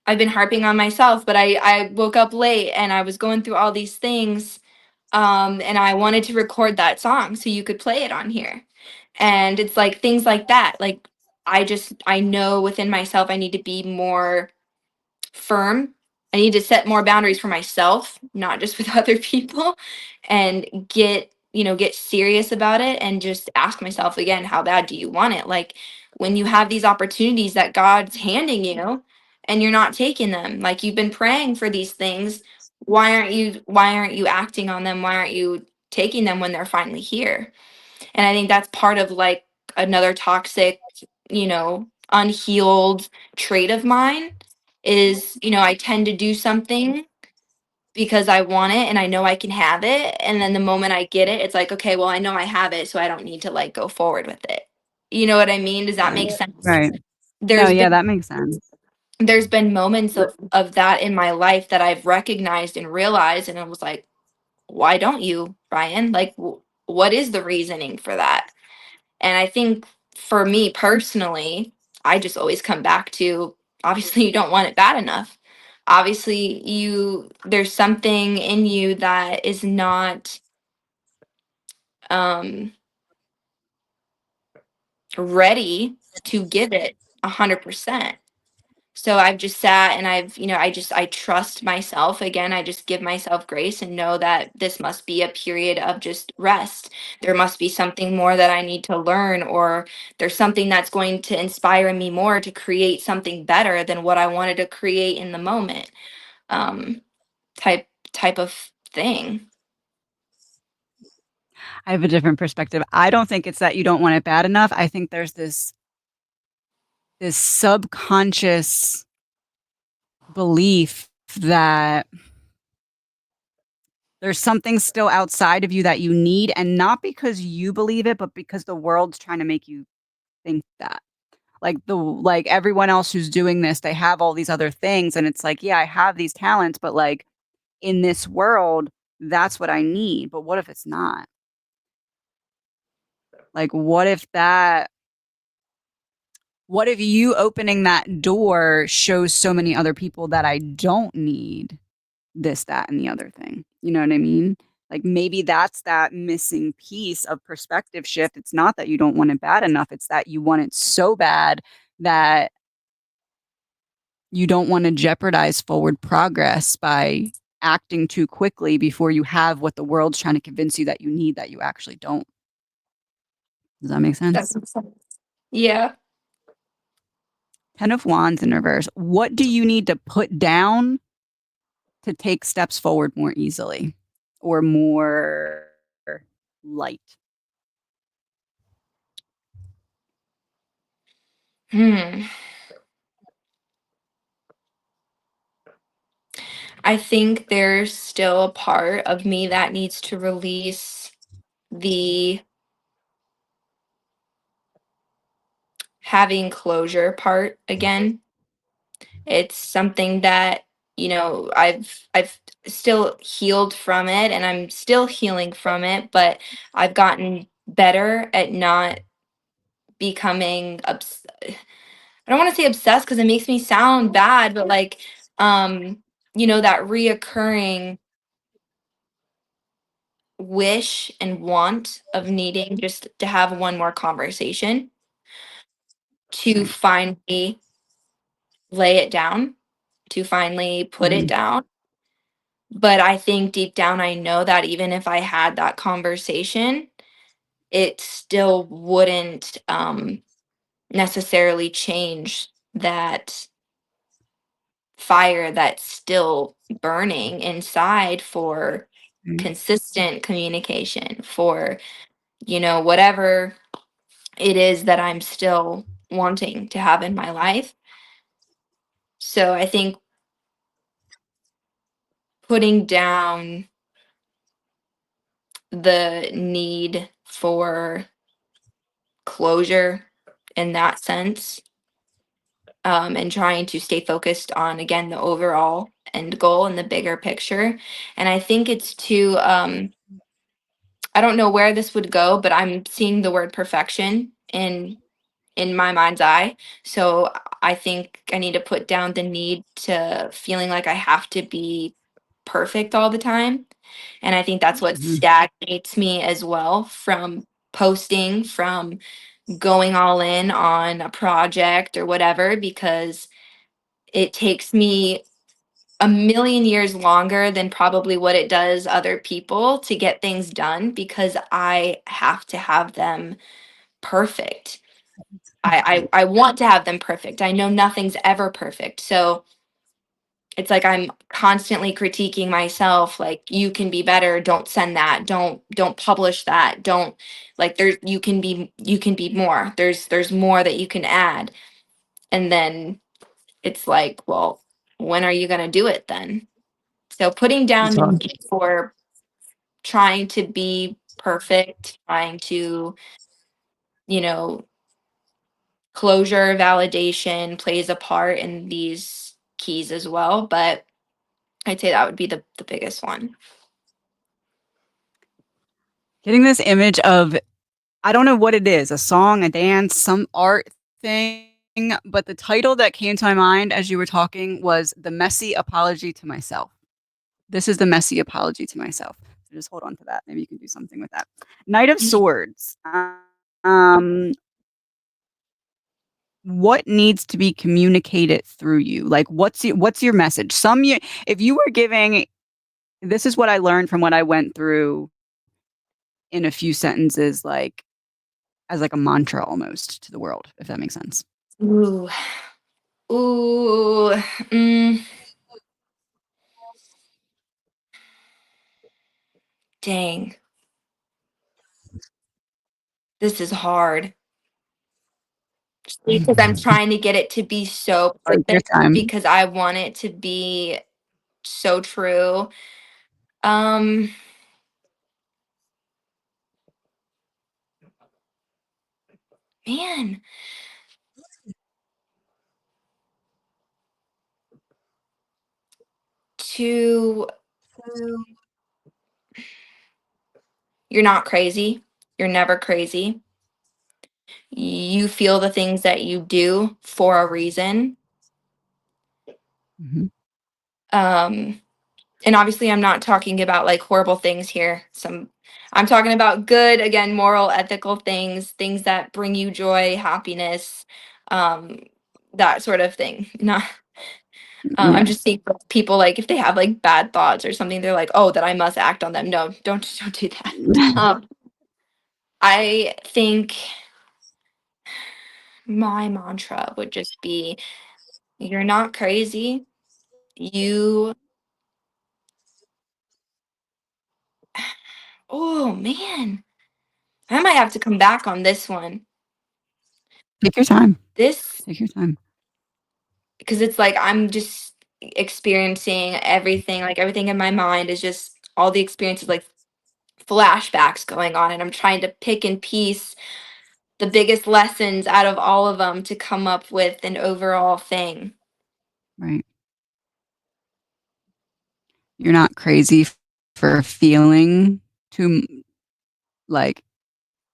I've been harping on myself, but I woke up late and I was going through all these things, and I wanted to record that song so you could play it on here. And it's like things like that. Like I know within myself I need to be more firm. I need to set more boundaries for myself, not just with other people, and get serious about it and just ask myself again, how bad do you want it? Like when you have these opportunities that God's handing you and you're not taking them, like you've been praying for these things, why aren't you acting on them? Why aren't you taking them when they're finally here? And I think that's part of like another toxic, unhealed trait of mine is, I tend to do something because I want it and I know I can have it. And then the moment I get it, it's like, okay, well, I know I have it, so I don't need to like go forward with it. You know what I mean? Does that Right. make sense? Right. No, There's yeah, been that makes sense. there's been moments of that in my life that I've recognized and realized, and I was like, why don't you, Ryan? Like, what is the reasoning for that? And I think for me personally, I just always come back to, obviously you don't want it bad enough. obviously there's something in you that is not um ready to give it 100%. So I've just sat and I trust myself again. I just give myself grace and know that this must be a period of just rest. There must be something more that I need to learn, or there's something that's going to inspire me more to create something better than what I wanted to create in the moment. Um, type of thing. I have a different perspective. I don't think it's that you don't want it bad enough. I think there's this subconscious belief that there's something still outside of you that you need, and not because you believe it, but because the world's trying to make you think that. Like everyone else who's doing this, they have all these other things, and it's like, yeah, I have these talents, but like in this world, that's what I need. But what if it's not? Like, what if you opening that door shows so many other people that I don't need this, that, and the other thing? You know what I mean? Like maybe that's that missing piece of perspective shift. It's not that you don't want it bad enough, it's that you want it so bad that you don't want to jeopardize forward progress by acting too quickly before you have what the world's trying to convince you that you need that you actually don't. Does that make That sense? makes sense. Yeah. 10 of Wands in reverse. What do you need to put down to take steps forward more easily or more light? Hmm. I think there's still a part of me that needs to release the having closure part again. It's something that, I've still healed from it and I'm still healing from it, but I've gotten better at not becoming I don't want to say obsessed because it makes me sound bad, but like that reoccurring wish and want of needing just to have one more conversation to Right. finally lay it down, to finally put it Mhm. down. But I think deep down, I know that even if I had that conversation, it still wouldn't necessarily change that fire that's still burning inside for Right. consistent communication, for, whatever it is that I'm still wanting to have in my life. So I think putting down the need for closure in that sense, and trying to stay focused on, again, the overall end goal and the bigger picture. And I think it's too, I don't know where this would go, but I'm seeing the word perfection in my mind's eye. So I think I need to put down the need to feeling like I have to be perfect all the time. And I think that's what Mhm. stagnates me as well from posting, from going all in on a project or whatever, because it takes me a million years longer than probably what it does other people to get things done because I have to have them perfect. I want to have them perfect. I know nothing's ever perfect. So it's like I'm constantly critiquing myself, like, you can be better, don't send that, don't publish that, don't, like, there, you can be more. There's more that you can add. And then it's like, well, when are you going to do it then? So putting down It's the hard. need for trying to be perfect, trying to, you know, closure, validation plays a part in these keys as well. But I'd say that would be the biggest one. Getting this image of, I don't know what it is, a song, a dance, some art thing but the title that came to my mind as you were talking was The Messy Apology to Myself. This is the messy apology to myself. So just hold on to that. Maybe you can do something with that. Knight of Swords. Um, what needs to be communicated through you? Like, what's your message? If you were giving, this is what I learned from what I went through in a few sentences, like as like a mantra almost to the world, if that makes sense. Ooh. Ooh. Mm, dang. This is hard. Because I'm trying to get it to be so Take your perfect time. because I want it to be so true. Um, man, to you're not crazy. You're never crazy. You feel the things that you do for a reason. Mhm. Um, and obviously I'm not talking about like horrible things here. I'm talking about good, again, moral, ethical things, things that bring you joy, happiness, um, that sort of thing. Not I'm Yeah. just seeing people like if they have like bad thoughts or something, they're like, oh, that I must act on them. No, don't do that. I think my mantra would just be you're not crazy. You oh man. I might have to come back on this one. Take your time. This Take your time. because it's like I'm just experiencing everything, like everything in my mind is just all the experiences like flashbacks going on and I'm trying to pick and piece the biggest lessons out of all of them to come up with an overall thing. Right. You're not crazy for feeling too like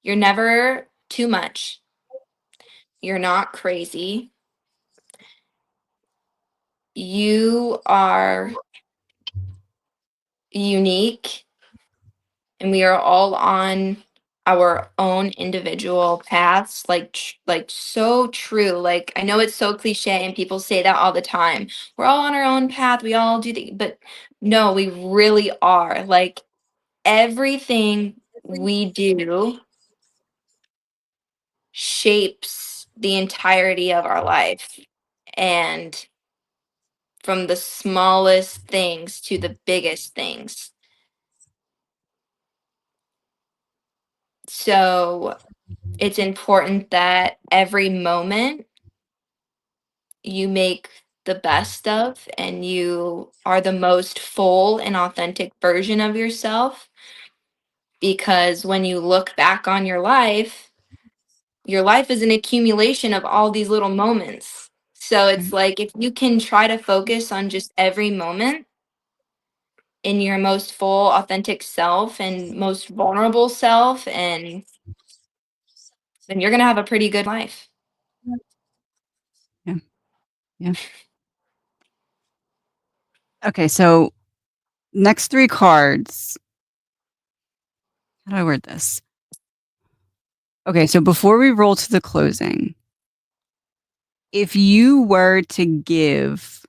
You're never too much. You're not crazy. You are unique and we are all on our own individual paths like so true. Like I know it's so cliche and people say that all the time. We're all on our own path. We all do the but no, we really are. Like everything we do shapes the entirety of our life. And from the smallest things to the biggest things. So it's important that every moment you make the best of and you are the most full and authentic version of yourself. Because when you look back on your life is an accumulation of all these little moments. So it's right. like if you can try to focus on just every moment in your most full, authentic self and most vulnerable self, and then you're going to have a pretty good life. Yeah. Yeah. Okay, so next 3 cards. How do I word this? Okay, so before we roll to the closing, if you were to give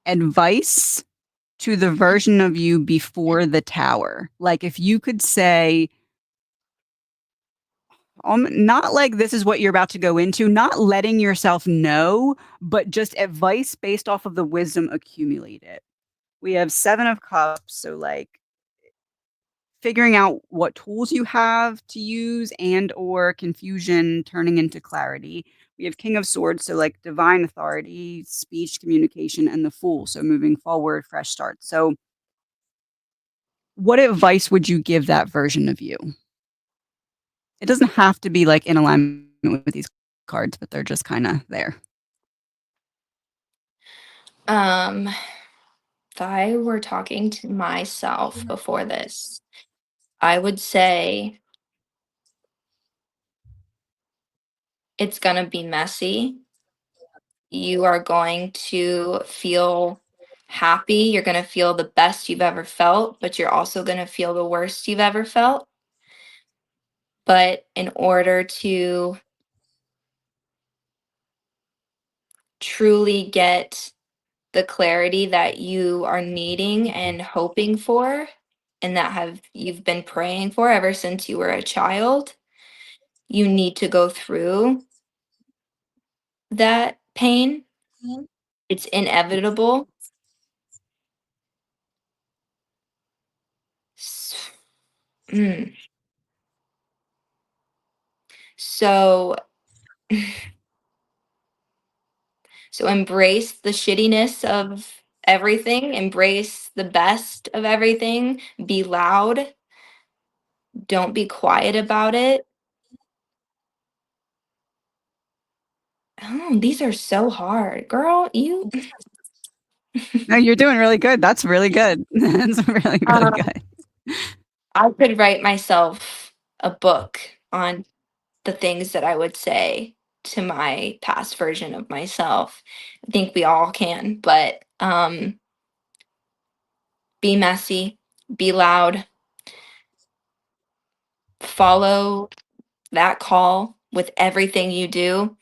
advice to the version of you before the tower, like if you could say, not like this is what you're about to go into, not letting yourself know, but just advice based off of the wisdom accumulated. We have 7 of cups, so like figuring out what tools you have to use and or confusion turning into clarity. We have King of Swords, so like divine authority, speech, communication, and the Fool, so moving forward, fresh start. So what advice would you give that version of you? It doesn't have to be like in alignment with these cards, but they're just kind of there. Um, if I were talking to myself before this, I would say It's going to be messy. You are going to feel happy. You're going to feel the best you've ever felt, but you're also going to feel the worst you've ever felt. But in order to truly get the clarity that you are needing and hoping for, and that have you've been praying for ever since you were a child, you need to go through that pain. It's inevitable. S- mm. So so embrace the shittiness of everything, embrace the best of everything, be loud, don't be quiet about it. Oh, these are so hard. Girl, you No, you're doing really good. That's really good. That's really, really um, good. I could write myself a book on the things that I would say to my past version of myself. I think we all can, but be messy, be loud, follow that call with everything you do.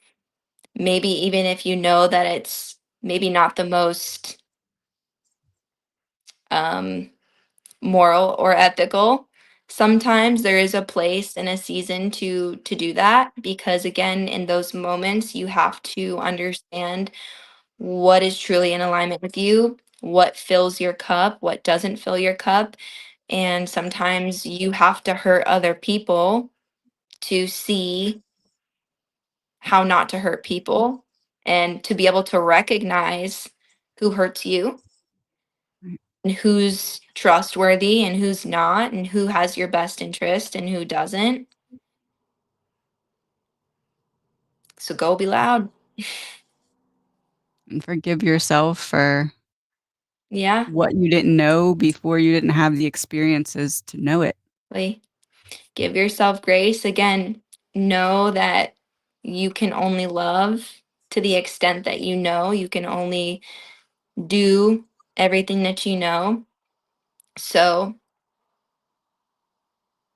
Maybe even if you know that it's maybe not the most um, moral or ethical. Sometimes there is a place and a season to do that, because again, in those moments you have to understand what is truly in alignment with you, what fills your cup, what doesn't fill your cup. And sometimes you have to hurt other people to see how not to hurt people, and to be able to recognize who hurts you Right, and who's trustworthy and who's not, and who has your best interest and who doesn't. So go be loud. and forgive yourself for Yeah. what you didn't know before you didn't have the experiences to know it. Like, give yourself grace. Again, know that you can only love to the extent that you know. You can only do everything that you know. So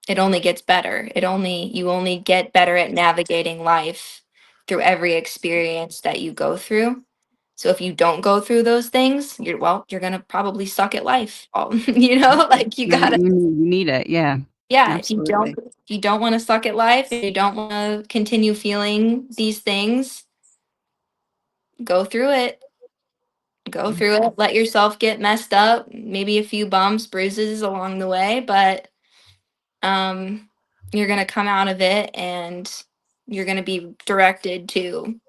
it only gets better. You only get better at navigating life through every experience that you go through. So if you don't go through those things, you're gonna probably suck at life. Like you Yeah, gotta, you need it, yeah. yeah, Absolutely. if you don't want to suck at life, if you don't want to continue feeling these things, go through it. Go Yeah, through it. Let yourself get messed up, maybe a few bumps, bruises along the way, but um you're going to come out of it, and you're going to be directed to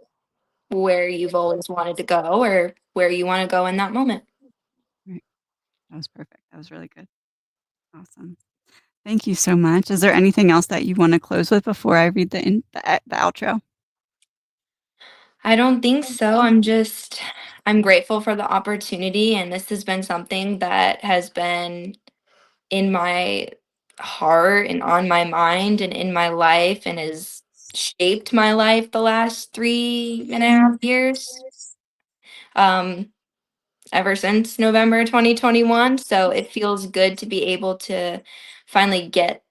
where you've always wanted to go, or where you want to go in that moment. right. That was perfect. That was really good. Awesome. Thank you so much. Is there anything else that you wanna close with before I read the outro? I don't think so. I'm grateful for the opportunity, and this has been something that has been in my heart and on my mind and in my life, and has shaped my life the last 3.5 years. Um ever since November 2021. So it feels good to be able to finally get,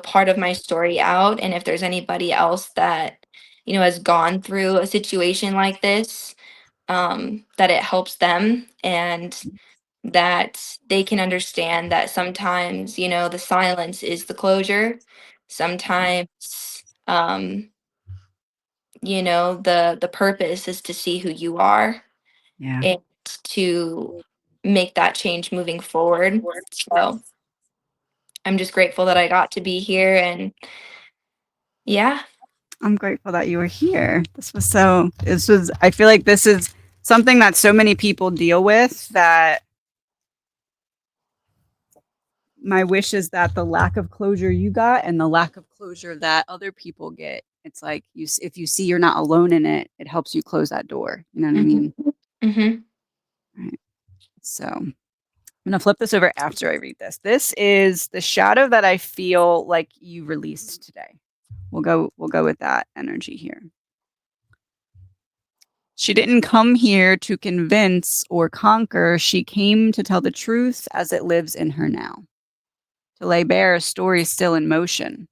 part of my story out. And if there's anybody else that, has gone through a situation like this, that it helps them, and that they can understand that sometimes, the silence is the closure. Sometimes, the purpose is to see who you are, Yeah, and to make that change moving forward. So I'm just grateful that I got to be here, and yeah, I'm grateful that you were here. This was I feel like this is something that so many people deal with, that my wish is that the lack of closure you got and the lack of closure that other people get, it's like if you see you're not alone in it, it helps you close that door. You know what I hmm mean? hmm Right. So I'm gonna flip this over after I read this. This is the shadow that I feel like you released today. We'll go with that energy here. She didn't come here to convince or conquer. She came to tell the truth as it lives in her now, to lay bare a story still in motion.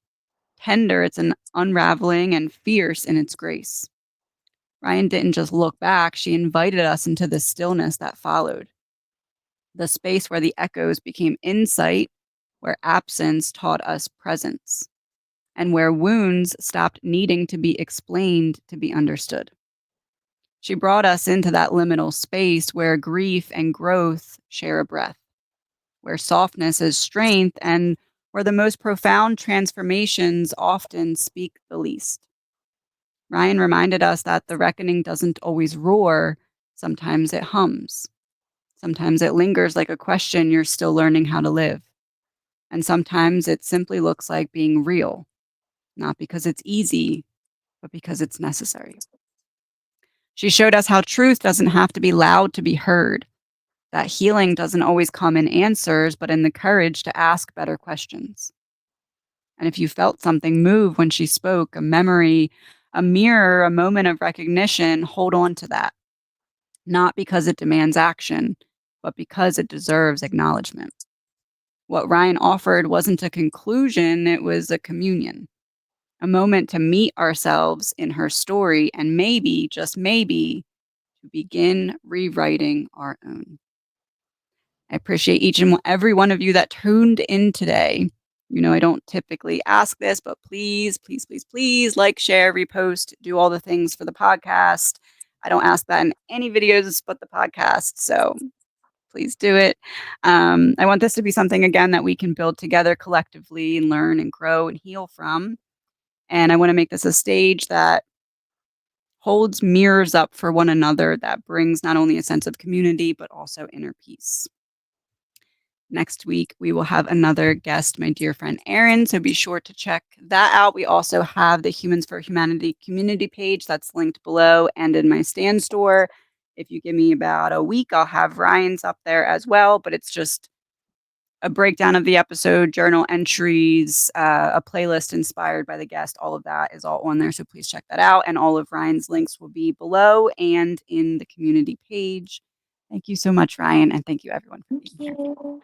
Tender, it's an unraveling, and fierce in its grace. Ryan didn't just look back, she invited us into the stillness that followed, the space where the echoes became insight, where absence taught us presence, and where wounds stopped needing to be explained to be understood. She brought us into that liminal space where grief and growth share a breath, where softness is strength, and where the most profound transformations often speak the least. Ryan reminded us that the reckoning doesn't always roar, sometimes it hums. Sometimes it lingers like a question you're still learning how to live. And sometimes it simply looks like being real, not because it's easy, but because it's necessary. She showed us how truth doesn't have to be loud to be heard, that healing doesn't always come in answers, but in the courage to ask better questions. And if you felt something move when she spoke, a memory, a mirror, a moment of recognition, hold on to that. Not because it demands action, but because it deserves acknowledgement. What Ryan offered wasn't a conclusion, it was a communion, a moment to meet ourselves in her story and maybe, just maybe, to begin rewriting our own. I appreciate each and every one of you that tuned in today. You know, I don't typically ask this, but please, please, please, please like, share, repost, do all the things for the podcast. I don't ask that in any videos but the podcast. So please do it. I want this to be something, again, that we can build together collectively and learn and grow and heal from. And I want to make this a stage that holds mirrors up for one another, that brings not only a sense of community, but also inner peace. Next week, we will have another guest, my dear friend Erin. So be sure to check that out. We also have the Humans for Humanity community page that's linked below and in my STAN.STORE. If you give me about a week, I'll have Ryan's up there as well. But it's just a breakdown of the episode, journal entries, a playlist inspired by the guest. All of that is all on there. So please check that out. And all of Ryan's links will be below and in the community page. Thank you so much, Ryan. And thank you, everyone, for Thank being here. you.